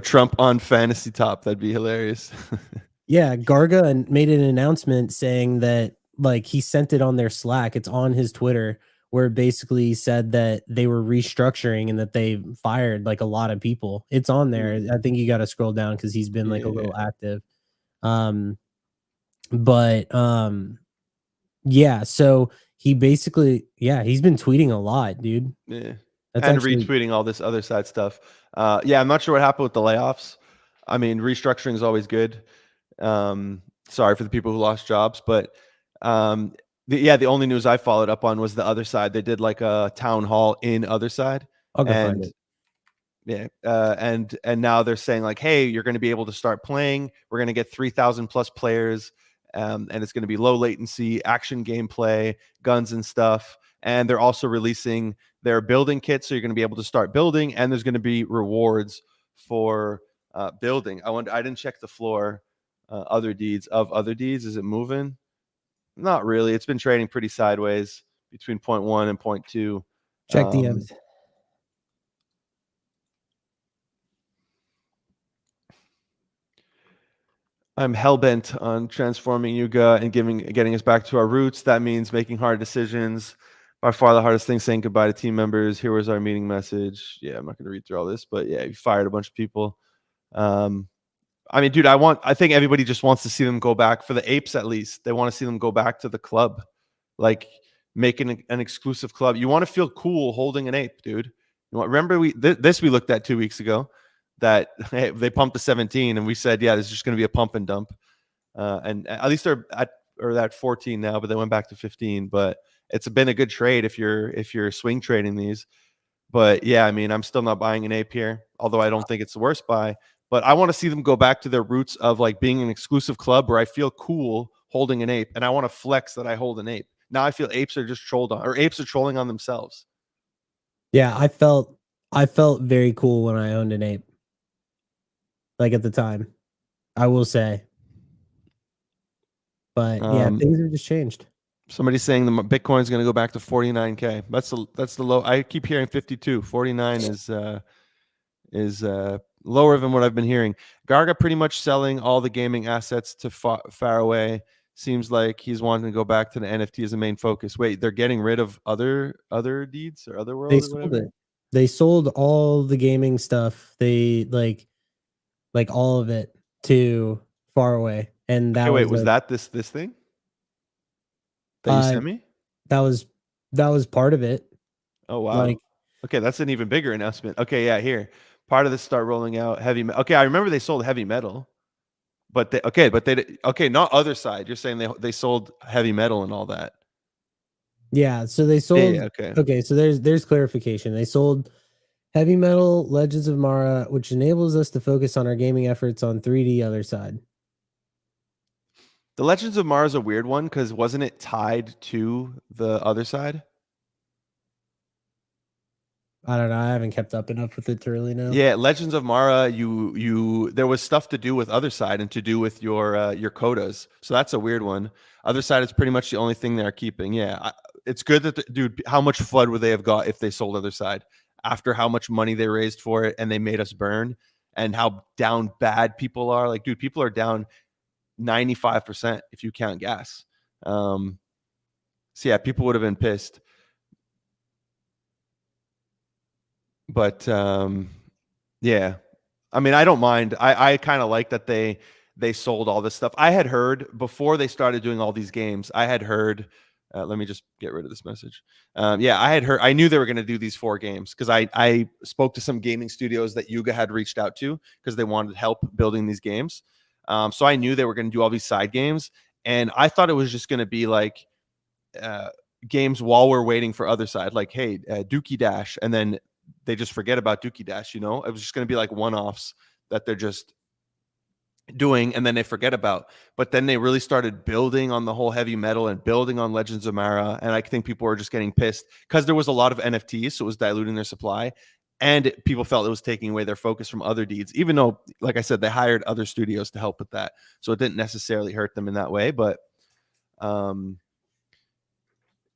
Trump on fantasy top. That'd be hilarious. Yeah, Garga made an announcement saying that, like, he sent it on their Slack. It's on his Twitter, where it basically said that they were restructuring and that they fired like a lot of people. It's on there. I think you got to scroll down because he's been like a little active. Yeah. So he basically, he's been tweeting a lot, dude. Yeah. That's and actually retweeting all this other side stuff. Yeah, I'm not sure what happened with the layoffs. I mean, restructuring is always good. Sorry for the people who lost jobs, but the only news I followed up on was the other side. They did like a town hall in other side. I'll go find it. Yeah, and now they're saying like, hey, you're going to be able to start playing. We're going to get 3,000 plus players, and it's going to be low latency, action gameplay, guns and stuff. And they're also releasing their building kits, so you're going to be able to start building, and there's going to be rewards for building. I didn't check the floor. Other deeds. Is it moving? Not really. It's been trading pretty sideways between 0.1 and 0.2. Check DMs. I'm hellbent on transforming Yuga and getting us back to our roots. That means making hard decisions. By far the hardest thing, saying goodbye to team members. Here was our meeting message. Yeah, I'm not going to read through all this, but yeah, you fired a bunch of people. I mean, dude, I think everybody just wants to see them go back. For the apes, at least, they want to see them go back to the club, like making an exclusive club. You want to feel cool holding an ape, dude. Remember we looked at 2 weeks ago, that hey, they pumped the 17, and we said, yeah, this is just going to be a pump and dump. And at least they're at 14 now, but they went back to 15. But it's been a good trade if you're swing trading these. But yeah, I mean, I'm still not buying an ape here, although I don't think it's the worst buy. But I want to see them go back to their roots of like being an exclusive club where I feel cool holding an ape, and I want to flex that I hold an ape. Now I feel apes are just trolled on, or apes are trolling on themselves. Yeah, I felt very cool when I owned an ape. Like at the time, I will say. But yeah, things have just changed. Somebody's saying the Bitcoin is going to go back to 49K. That's the low. I keep hearing 52. 49 is lower than what I've been hearing. Garga pretty much selling all the gaming assets to far away. Seems like he's wanting to go back to the NFT as a main focus. Wait, they're getting rid of other deeds or other world? They sold it. They sold all the gaming stuff. They like all of it to far away. And that was that this thing that you sent me? That was part of it. Oh wow. Okay, that's an even bigger announcement. Okay, yeah, here. Part of this start rolling out heavy. Okay, I remember they sold heavy metal. But they okay, but okay, not other side. You're saying they sold heavy metal and all that. Yeah, so they Yeah, sold. okay. Okay, so there's clarification. They sold Heavy Metal Legends of Mara, which enables us to focus on our gaming efforts on 3D other side. The Legends of Mars is a weird one because wasn't it tied to the other side? I don't know. I haven't kept up enough with it to really know. Yeah, Legends of Mara, you there was stuff to do with other side and to do with your quotas. So that's a weird one. Other side is pretty much the only thing they're keeping. Yeah, it's good that dude. How much flood would they have got if they sold other side after how much money they raised for it and they made us burn and how down bad people are? Like, dude, people are down 95% if you count gas. So yeah, people would have been pissed. But yeah, I mean, I don't mind. I kind of like that they sold all this stuff. I had heard before they started doing all these games. I had heard. Let me just get rid of this message. Yeah, I had heard. I knew they were going to do these 4 games because I spoke to some gaming studios that Yuga had reached out to because they wanted help building these games. So I knew they were going to do all these side games, and I thought it was just going to be like uh, games while we're waiting for other side, like hey, Dookie Dash, and then they just forget about Dookie Dash. You know, it was just going to be like one-offs that they're just doing and then they forget about. But then they really started building on the whole heavy metal and building on Legends of Mara, and I think people were just getting pissed because there was a lot of NFTs, so it was diluting their supply. And people felt it was taking away their focus from other deeds, even though, like I said, they hired other studios to help with that. So it didn't necessarily hurt them in that way. But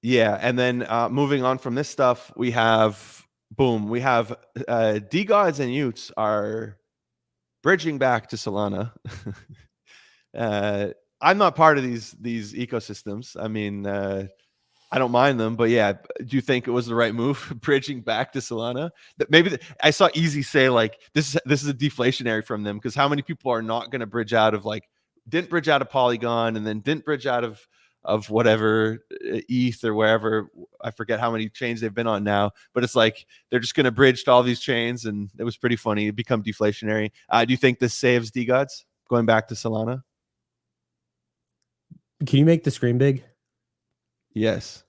yeah, and then moving on from this stuff, we have we have DeGods and Utes are bridging back to Solana. I'm not part of these ecosystems. I mean, I don't mind them, but yeah, do you think it was the right move bridging back to Solana? That maybe I saw Easy say like this is a deflationary from them because how many people are not going to bridge out of like didn't bridge out of Polygon and then didn't bridge out of whatever ETH or wherever, I forget how many chains they've been on now, but it's like they're just going to bridge to all these chains, and it was pretty funny. It become deflationary. Do you think this saves DeGods going back to Solana? Can you make the screen big? Yes.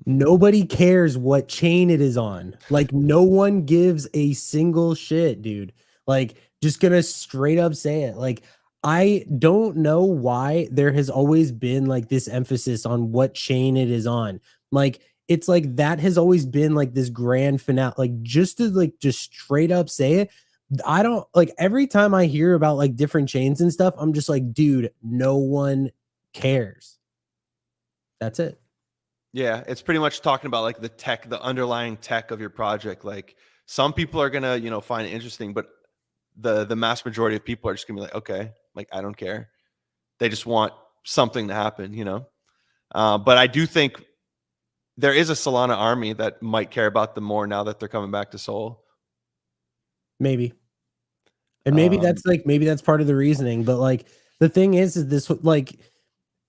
Nobody cares what chain it is on. Like, no one gives a single shit, dude. Like, just gonna straight up say it. Like, I don't know why there has always been like this emphasis on what chain it is on. Like, it's like that has always been like this grand finale. Like, just to like just straight up say it. I don't like every time I hear about like different chains and stuff, I'm just like, dude, no one cares. That's it. Yeah, it's pretty much talking about like the tech, the underlying tech of your project. Like some people are gonna, find it interesting, but the mass majority of people are just gonna be like, okay, like I don't care. They just want something to happen. But I do think there is a Solana army that might care about them more now that they're coming back to Seoul. Maybe. And maybe that's like maybe that's part of the reasoning, but like the thing is this like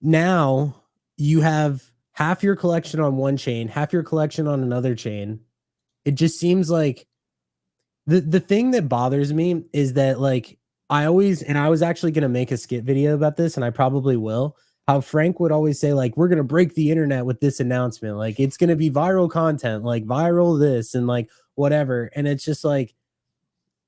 now you have half your collection on one chain, half your collection on another chain. It just seems like the thing that bothers me is that like I was actually going to make a skit video about this and I probably will. How Frank would always say like we're going to break the internet with this announcement. Like it's going to be viral content, like viral this and like whatever. And it's just like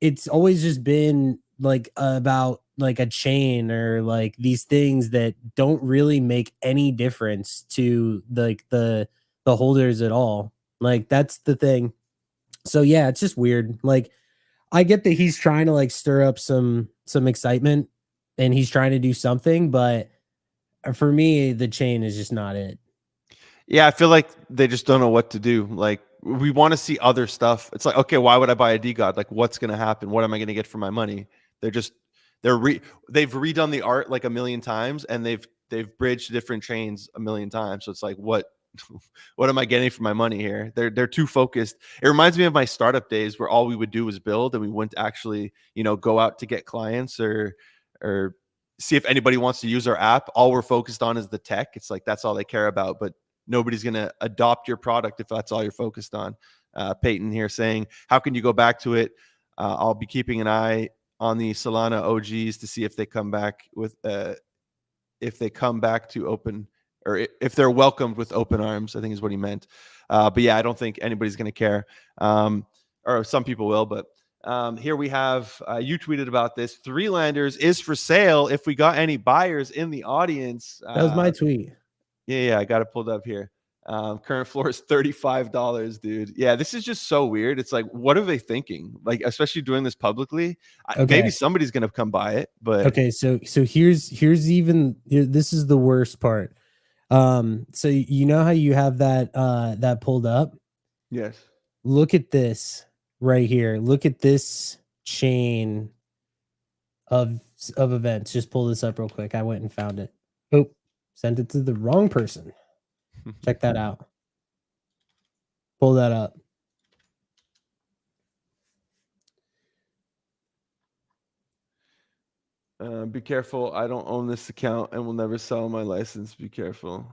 it's always just been like about like a chain or like these things that don't really make any difference to like the holders at all. Like that's the thing. So yeah, it's just weird. Like I get that he's trying to like stir up some excitement and he's trying to do something, but for me the chain is just not it. Yeah, I feel like they just don't know what to do. Like we want to see other stuff. It's like, okay, why would I buy a DeGod? Like what's going to happen? What am I going to get for my money? They're just they've redone the art like a million times and they've bridged different chains a million times. So it's like what what am I getting for my money here? They're too focused. It reminds me of my startup days where all we would do was build and we wouldn't actually, go out to get clients or see if anybody wants to use our app. All we're focused on is the tech. It's like that's all they care about, but nobody's going to adopt your product if that's all you're focused on. Peyton here saying, how can you go back to it? I'll be keeping an eye on the Solana OGs to see if they come back with if they come back to open, or if they're welcomed with open arms, I think is what he meant. But yeah, I don't think anybody's going to care. Or some people will, but here we have, you tweeted about this. Three Landers is for sale. If we got any buyers in the audience. That was my tweet. Yeah, I got it pulled up here. Current floor is $35, dude. Yeah, this is just so weird. It's like, what are they thinking? Like, especially doing this publicly. Okay. Maybe somebody's gonna come buy it, but okay. So here's even this is the worst part. So you know how you have that pulled up? yes. Look at this right here. Look at this chain of events. Just pull this up real quick. I went and found it. Oh, sent it to the wrong person. Check that out. Pull that up. Be careful. I don't own this account and will never sell my license. Be careful.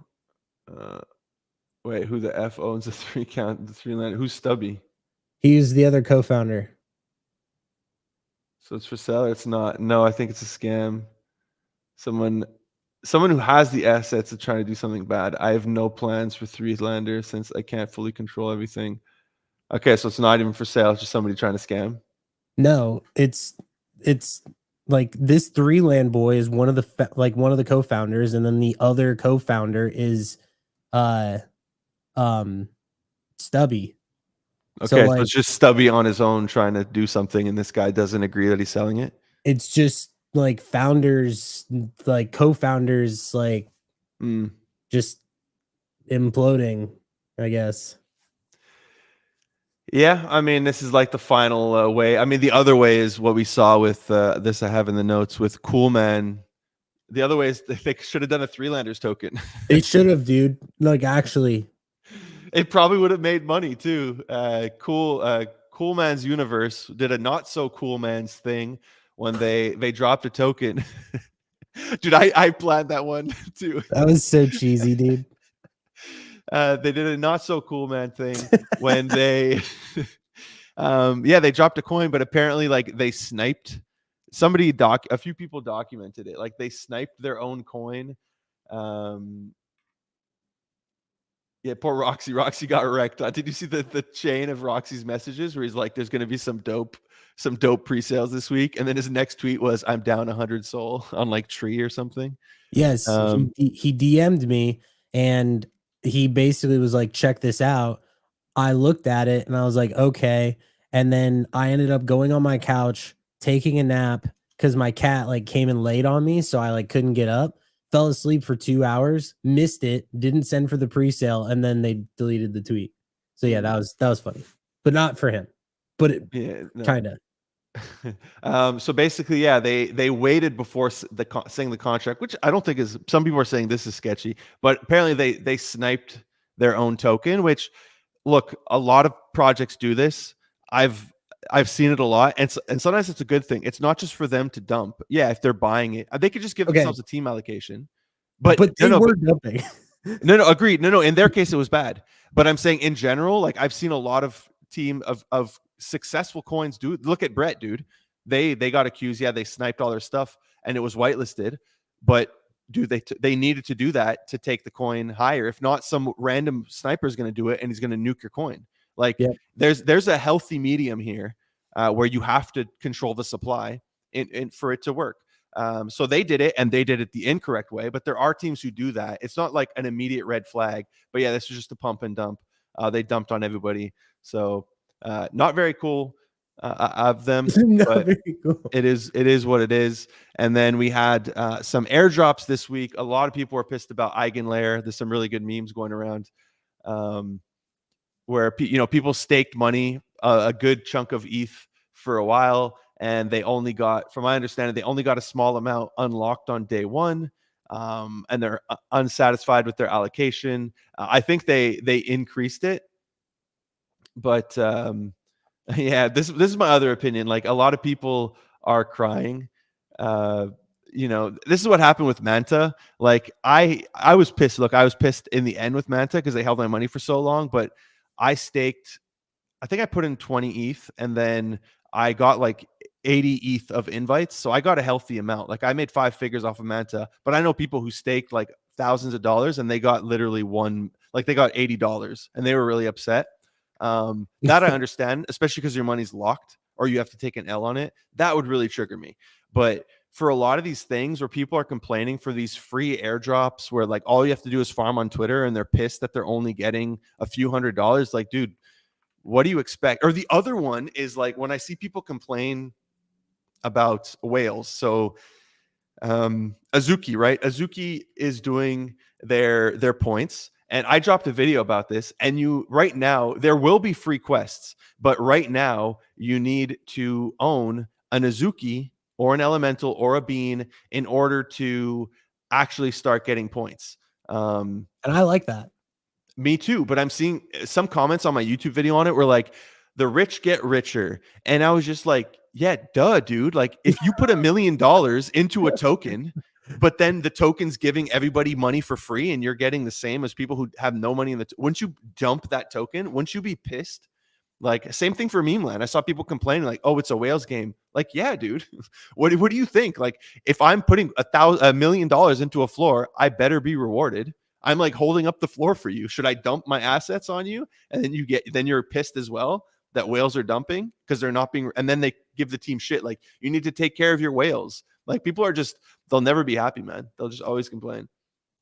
Wait, who the F owns the three land? Who's Stubby? He's the other co-founder. So it's for sale. It's not. No, I think it's a scam. Someone who has the assets is trying to do something bad. I have no plans for Three Lander since I can't fully control everything. Okay, so it's not even for sale. It's just somebody trying to scam. No, it's like this Three Land boy is one of the co-founders, and then the other co-founder is Stubby. Okay, so it's just Stubby on his own trying to do something, and this guy doesn't agree that he's selling it. It's just like founders, like co-founders, like just imploding, I guess. Yeah, I mean, this is like the final way. I mean, the other way is what we saw with this I have in the notes with Cool Man. The other way is they should have done a Three Landers token. They should have, dude. Like, actually. It probably would have made money too. Cool Man's Universe did a not so cool man's thing when they dropped a token. Dude, I planned that one too. That was so cheesy, dude. They did a not so cool man thing when they they dropped a coin, but apparently like they sniped a few people documented it. Like they sniped their own coin. Yeah, poor Roxy. Roxy got wrecked. Did you see the chain of Roxy's messages where he's like, "There's going to be some dope pre-sales this week," and then his next tweet was, "I'm down 100 soul on like Tree or something." Yes, he DM'd me and he basically was like, "Check this out." I looked at it and I was like, "Okay," and then I ended up going on my couch, taking a nap because my cat like came in late on me, so I like couldn't get up. Fell asleep for 2 hours, missed it, didn't send for the pre-sale, and then they deleted the tweet. So yeah, that was funny, but not for him. But kind of. So basically, yeah, they waited before saying the contract, which I don't think is. Some people are saying this is sketchy, but apparently they sniped their own token. Which, look, a lot of projects do this. I've seen it a lot, and sometimes it's a good thing. It's not just for them to dump. Yeah, if they're buying it, they could just give themselves a team allocation. But they were dumping. No, agreed. No. In their case, it was bad. But I'm saying in general, like I've seen a lot of team of successful coins do. Look at Brett, dude. They got accused. Yeah, they sniped all their stuff, and it was whitelisted. But dude, they needed to do that to take the coin higher. If not, some random sniper is going to do it, and he's going to nuke your coin. Like there's a healthy medium here where you have to control the supply in for it to work. So they did it, and they did it the incorrect way. But there are teams who do that. It's not like an immediate red flag. But yeah, this is just a pump and dump. They dumped on everybody. So not very cool of them. But cool. It is what it is. And then we had some airdrops this week. A lot of people were pissed about Eigenlayer. There's some really good memes going around. Where people staked money, a good chunk of ETH for a while, and they only got, from my understanding, they only got a small amount unlocked on day one, and they're unsatisfied with their allocation. I think they increased it, but yeah, this is my other opinion. Like a lot of people are crying. This is what happened with Manta. Like I was pissed. Look, I was pissed in the end with Manta because they held my money for so long, but I think I put in 20 ETH, and then I got like 80 ETH of invites. So I got a healthy amount. Like I made 5 figures off of Manta, but I know people who staked like thousands of dollars and they got literally they got $80 and they were really upset. That I understand, especially because your money's locked or you have to take an L on it. That would really trigger me. But for a lot of these things where people are complaining for these free airdrops where like all you have to do is farm on Twitter and they're pissed that they're only getting a few $100s, like, dude, what do you expect? Or the other one is like when I see people complain about whales. So Azuki, right? Azuki is doing their points. And I dropped a video about this. And you right now, there will be free quests, but right now you need to own an Azuki or an elemental or a bean in order to actually start getting points. And I like that. Me too, but I'm seeing some comments on my YouTube video on it were like, the rich get richer. And I was just like, yeah, duh, dude. Like, if you put $1 million into a token, but then the token's giving everybody money for free and you're getting the same as people who have no money in the wouldn't you dump that token? Wouldn't you be pissed? Like, same thing for meme land. I saw people complaining, like, oh, it's a whales game. Like, yeah, dude. What do you think? Like, if I'm putting $1 million into a floor, I better be rewarded. I'm like holding up the floor for you. Should I dump my assets on you? And then you're pissed as well that whales are dumping because they're not being, and then they give the team shit. Like, you need to take care of your whales. Like, people are just, they'll never be happy, man. They'll just always complain.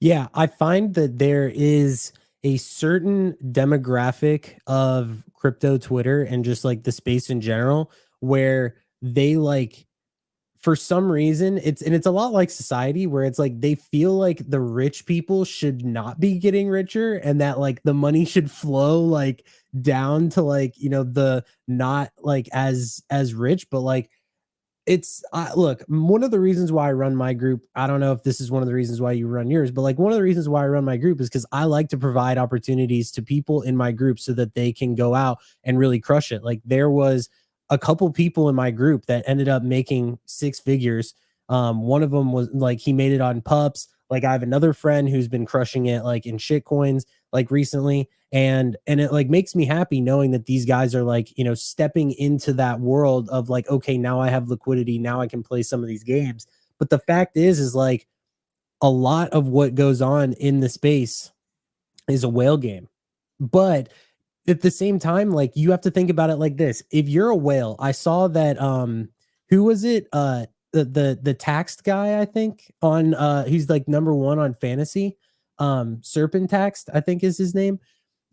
Yeah, I find that there is a certain demographic of crypto Twitter and just like the space in general where they like, for some reason, it's a lot like society where it's like they feel like the rich people should not be getting richer and that like the money should flow like down to like, you know, the not like as rich, but like it's look, one of the reasons why I run my group, I don't know if this is one of the reasons why you run yours, but like one of the reasons why I run my group is because I like to provide opportunities to people in my group so that they can go out and really crush it. Like there was a couple people in my group that ended up making 6 figures. One of them was like he made it on pups. Like I have another friend who's been crushing it like in shit coins like recently, and it like makes me happy knowing that these guys are like, you know, stepping into that world of like, okay, now I have liquidity, now I can play some of these games. But the fact is like a lot of what goes on in the space is a whale game. But at the same time, like you have to think about it like this. If you're a whale, I saw that who was it? The taxed guy, I think, on he's like #1 on fantasy. Serpent taxed, I think is his name.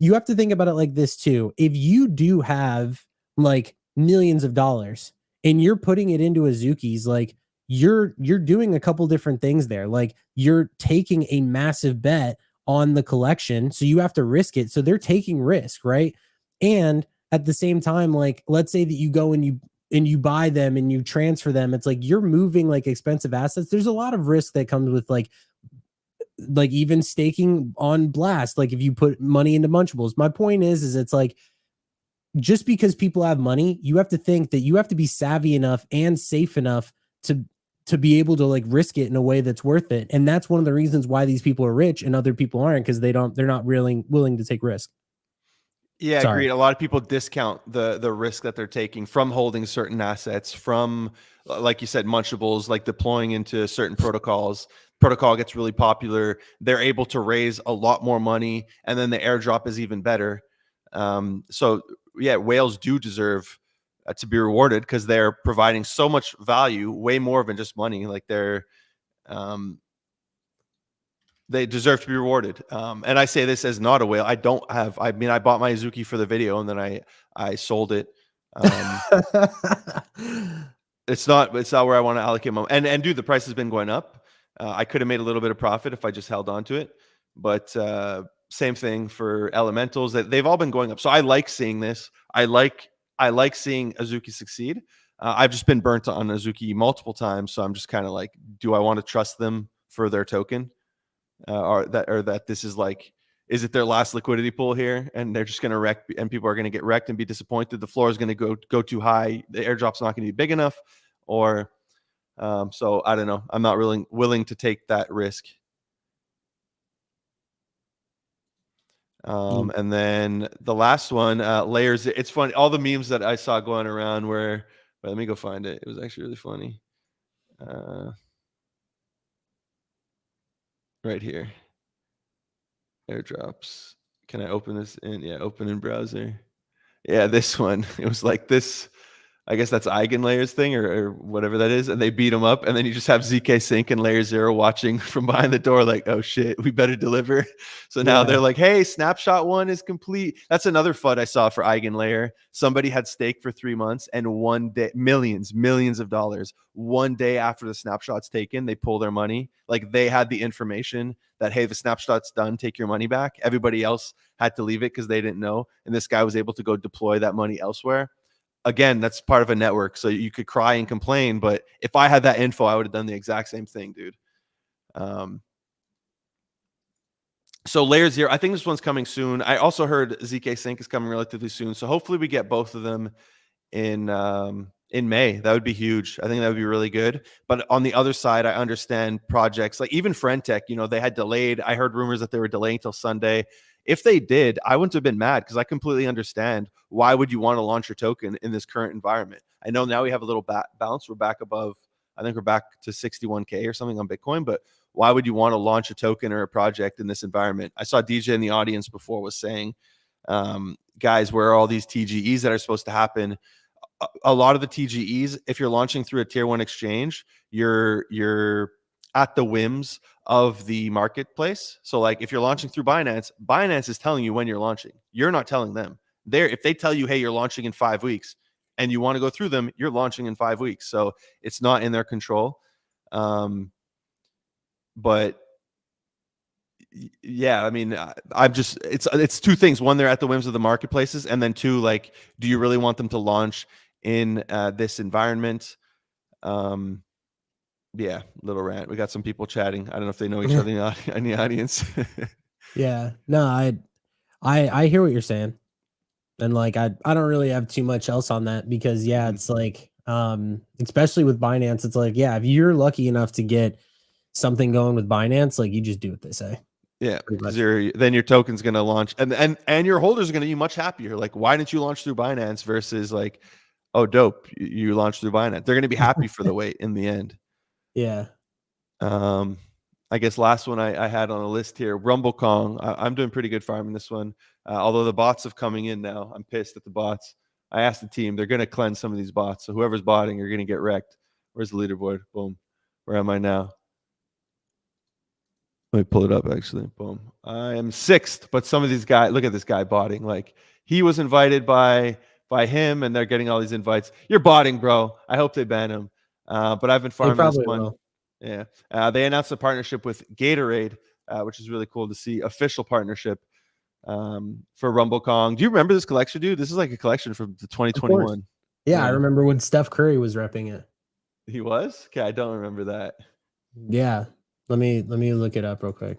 You have to think about it like this too. If you do have like millions of dollars and you're putting it into Azuki's, like you're doing a couple different things there. Like you're taking a massive bet on the collection, so you have to risk it. So they're taking risk, right? And at the same time, like let's say that you go and you buy them and you transfer them, it's like you're moving like expensive assets. There's a lot of risk that comes with like even staking on Blast, like if you put money into Munchables. My point is it's like just because people have money, you have to think that you have to be savvy enough and safe enough to be able to like risk it in a way that's worth it. And that's one of the reasons why these people are rich and other people aren't, because they're not really willing to take risk. Yeah, Sorry. agreed. A lot of people discount the risk that they're taking from holding certain assets, from like you said, Munchables, like deploying into certain protocols. Protocol gets really popular. They're able to raise a lot more money, and then the airdrop is even better. So yeah, whales do deserve to be rewarded because they're providing so much value, way more than just money. Like um, they deserve to be rewarded. And I say this as not a whale. I don't have, I mean, I bought my Azuki for the video and then I sold it. It's not where I want to allocate my, and dude, the price has been going up. I could have made a little bit of profit if I just held on to it, but same thing for elementals, that they've all been going up. So I like seeing this. I like seeing Azuki succeed. I've just been burnt on Azuki multiple times. So I'm just kind of like, do I want to trust them for their token? Or that this is like, is it their last liquidity pool here and they're just going to wreck, and people are going to get wrecked and be disappointed? The floor is going to go too high, the airdrop's not going to be big enough, or so I don't know. I'm not really willing to take that risk. And then the last one, layers. It's funny, all the memes that I saw going around were Wait, let me go find it. It was actually really funny. Right here. Airdrops. Can I open this in? Yeah, open in browser. Yeah, this one. It was like this. I guess that's Eigenlayer's thing or whatever that is. And they beat him up. And then you just have ZK Sync and Layer Zero watching from behind the door, like, oh shit, we better deliver. So now they're like, hey, snapshot 1 is complete. That's another FUD I saw for Eigenlayer. Somebody had staked for 3 months and one day, millions of dollars. One day after the snapshot's taken, they pull their money. Like they had the information that, hey, the snapshot's done, take your money back. Everybody else had to leave it because they didn't know. And this guy was able to go deploy that money elsewhere. Again, that's part of a network. So you could cry and complain, but if I had that info, I would have done the exact same thing, dude. So Layer Zero, I think this one's coming soon. I also heard ZK Sync is coming relatively soon. So hopefully we get both of them in May. That would be huge. I think that would be really good. But on the other side, I understand projects like even Friend.tech, they had delayed. I heard rumors that they were delaying till Sunday. If they did, I wouldn't have been mad because I completely understand why would you want to launch your token in this current environment. I know now we have a little bounce. We're back above, I think we're back to 61K or something on Bitcoin, but why would you want to launch a token or a project in this environment? I saw DJ in the audience before was saying, guys, where are all these TGEs that are supposed to happen? A lot of the TGEs, if you're launching through a tier 1 exchange, you're at the whims of the marketplace. So like if you're launching through Binance is telling you when you're launching. You're not telling them. If they tell you, hey, you're launching in 5 weeks and you want to go through them, you're launching in 5 weeks. So it's not in their control. But yeah, I mean, I'm just it's two things. One, they're at the whims of the marketplaces, and then two, like, do you really want them to launch in this environment? Yeah, little rant. We got some people chatting. I don't know if they know each other in the audience. Yeah, no, I hear what you're saying, and like I don't really have too much else on that because it's like especially with Binance, it's like if you're lucky enough to get something going with Binance, like you just do what they say. Yeah, because then your token's going to launch, and your holders are going to be much happier. Like, why didn't you launch through Binance versus like, oh, dope, you launched through Binance? They're going to be happy for the wait in the end. Yeah. I guess last one I had on the list here, Rumble Kong. I'm doing pretty good farming this one. Although the bots have coming in now. I'm pissed at the bots. I asked the team, they're going to cleanse some of these bots. So whoever's botting are going to get wrecked. Where's the leaderboard? Boom. Where am I now? Let me pull it up, actually. Boom. I am 6th, but some of these guys, look at this guy botting. Like, he was invited by him, and they're getting all these invites. You're botting, bro. I hope they ban him. But I've been farming this one. Will. Yeah. They announced a partnership with Gatorade, which is really cool to see. Official partnership for Rumble Kong. Do you remember this collection, dude? This is like a collection from the 2021. Yeah, I remember when Steph Curry was repping it. He was? Okay, I don't remember that. Yeah. Let me look it up real quick.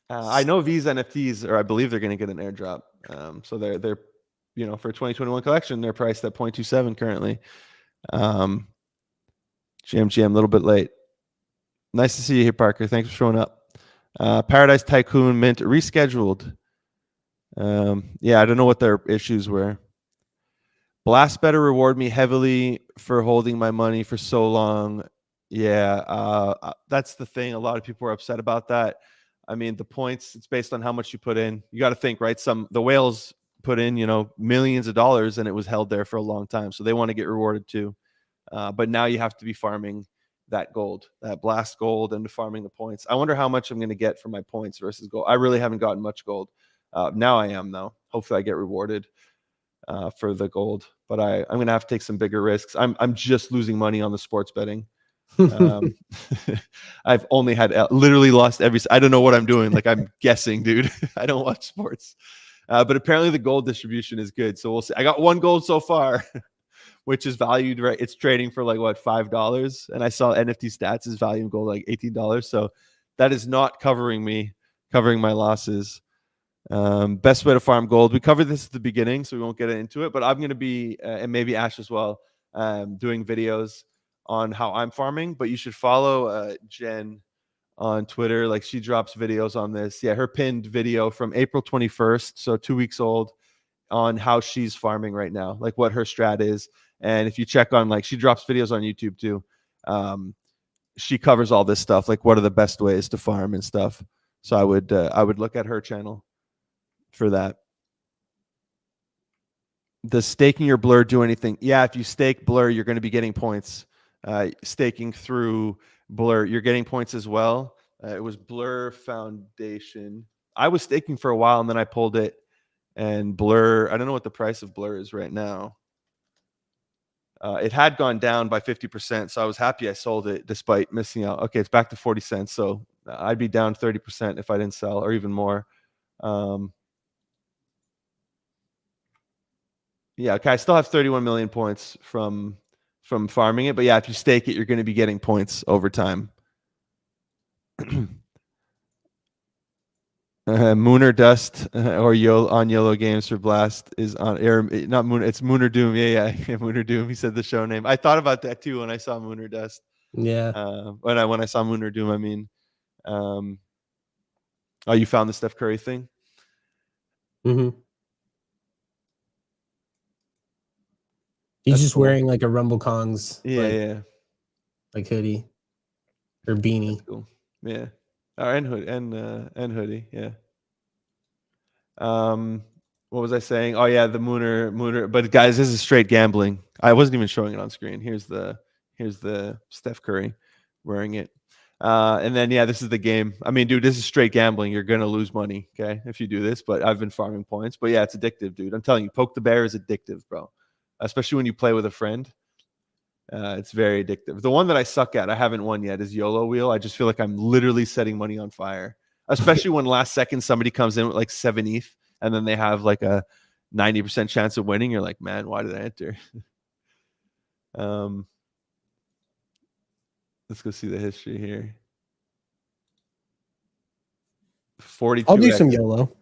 I know these NFTs, or I believe they're going to get an airdrop. So they're for a 2021 collection, they're priced at 0.27 currently. GM, a little bit late. Nice to see you here, Parker. Thanks for showing up. Paradise Tycoon Mint rescheduled. Yeah, I don't know what their issues were. Blast better reward me heavily for holding my money for so long. Yeah, that's the thing. A lot of people are upset about that. I mean, the points, it's based on how much you put in. You got to think, right? The whales put in, millions of dollars, and it was held there for a long time. So they want to get rewarded too. But now you have to be farming that gold, that blast gold, and farming the points. I wonder how much I'm going to get for my points versus gold. I really haven't gotten much gold. Now I am, though. Hopefully I get rewarded for the gold. But I'm going to have to take some bigger risks. I'm just losing money on the sports betting. I've only had literally lost I don't know what I'm doing. Like, I'm guessing, dude. I don't watch sports. But apparently the gold distribution is good. So we'll see. I got 1 gold so far, which is valued, right? It's trading for like what, $5. And I saw NFT stats is valuing gold like $18. So that is not covering my losses. Best way to farm gold. We covered this at the beginning, so we won't get into it, but I'm going to be, and maybe Ash as well, doing videos on how I'm farming. But you should follow Jen on Twitter. Like, she drops videos on this. Yeah, her pinned video from April 21st, so 2 weeks old, on how she's farming right now, like what her strat is. And if you check on, like, she drops videos on YouTube too. She covers all this stuff, like what are the best ways to farm and stuff. So I would look at her channel for that. Does staking your Blur do anything? Yeah, if you stake Blur, you're going to be getting points. Staking through Blur, you're getting points as well. It was Blur Foundation. I was staking for a while and then I pulled it. And Blur, I don't know what the price of Blur is right now. It had gone down by 50%, so I was happy I sold it despite missing out. Okay, it's back to 40 cents, so I'd be down 30% if I didn't sell, or even more. Yeah, okay, I still have 31 million points from farming it, but yeah, if you stake it, you're going to be getting points over time. Mooner Dust or on Yellow Games for Blast is on air. Not Moon, it's Mooner Doom. Yeah, Mooner Doom. He said the show name. I thought about that too when I saw Mooner Dust. Yeah. When I saw Mooner Doom, I mean, oh, you found the Steph Curry thing? Mm-hmm. He's That's just cool. wearing like a Rumble Kongs, like hoodie or beanie. That's cool. Yeah. And hoodie. Yeah. What was I saying? Oh yeah, the Mooner. But guys, this is straight gambling. I wasn't even showing it on screen. Here's the Steph Curry wearing it. And then yeah, this is the game. I mean, dude, this is straight gambling. You're gonna lose money, okay, if you do this. But I've been farming points. But yeah, it's addictive, dude. I'm telling you, poke the bear is addictive, bro. Especially when you play with a friend. It's very addictive. The one that I suck at, I haven't won yet, is YOLO Wheel. I just feel like I'm literally setting money on fire. Especially when last second somebody comes in with like 7 ETH and then they have like a 90% chance of winning. You're like, man, why did I enter? Let's go see the history here. 42. I'll do some YOLO.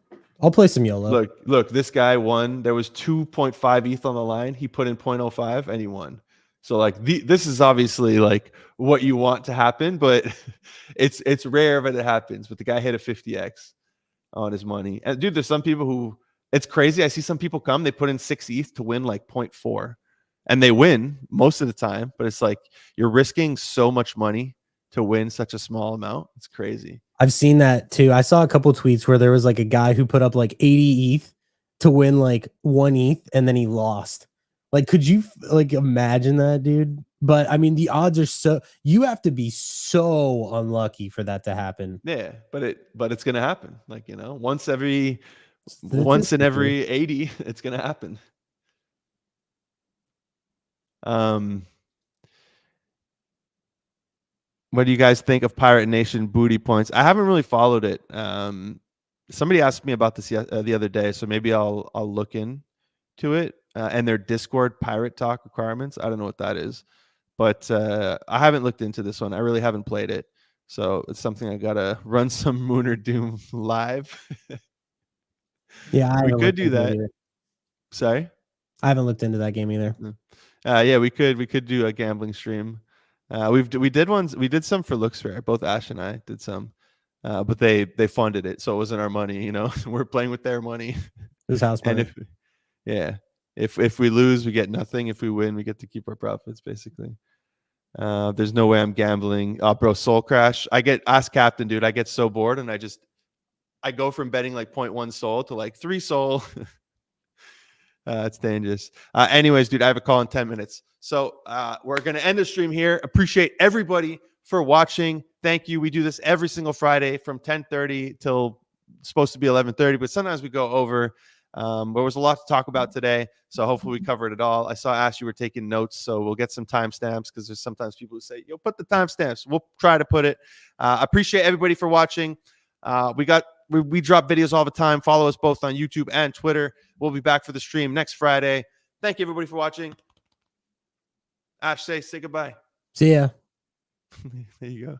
I'll play some YOLO. Look, this guy won. There was 2.5 ETH on the line. He put in 0.05 and he won. So like this is obviously like what you want to happen, but it's rare that it happens. But the guy hit a 50x on his money. And dude, there's some people who, it's crazy. I see some people come, they put in 6 ETH to win like 0.4 and they win most of the time, but it's like you're risking so much money to win such a small amount. It's crazy. I've seen that too. I saw a couple tweets where there was like a guy who put up like 80 ETH to win like 1 ETH and then he lost. Like, could you like imagine that, dude? But I mean, the odds are so, you have to be so unlucky for that to happen. Yeah, but it's gonna happen. Like, you know, once in every 80, it's gonna happen. What do you guys think of Pirate Nation booty points? I haven't really followed it. Somebody asked me about this the other day, so maybe I'll look into it. And their Discord pirate talk requirements. I don't know what that is, but I haven't looked into this one. I really haven't played it, so it's something I gotta run some Mooner Doom live. Yeah, we could do that. Sorry, I haven't looked into that game either. Yeah, we could do a gambling stream. We did some for Looks Fair. Both Ash and I did some, but they funded it, so it wasn't our money. You know, we're playing with their money. Whose house money? And if we lose, we get nothing. If we win, we get to keep our profits, basically. There's no way I'm gambling. Bro, Soul Crash. Ask Captain, dude. I get so bored, and I go from betting like 0.1 Soul to like 3 Soul. It's dangerous. Anyways, dude, I have a call in 10 minutes. So we're going to end the stream here. Appreciate everybody for watching. Thank you. We do this every single Friday from 10:30 till supposed to be 11:30, but sometimes we go over. There was a lot to talk about today, so hopefully we covered it all. I saw Ash, you were taking notes, so we'll get some timestamps because there's sometimes people who say, yo, put the timestamps. We'll try to put it. Appreciate everybody for watching. We drop videos all the time. Follow us both on YouTube and Twitter. We'll be back for the stream next Friday. Thank you, everybody, for watching. Ash, say goodbye. See ya. There you go.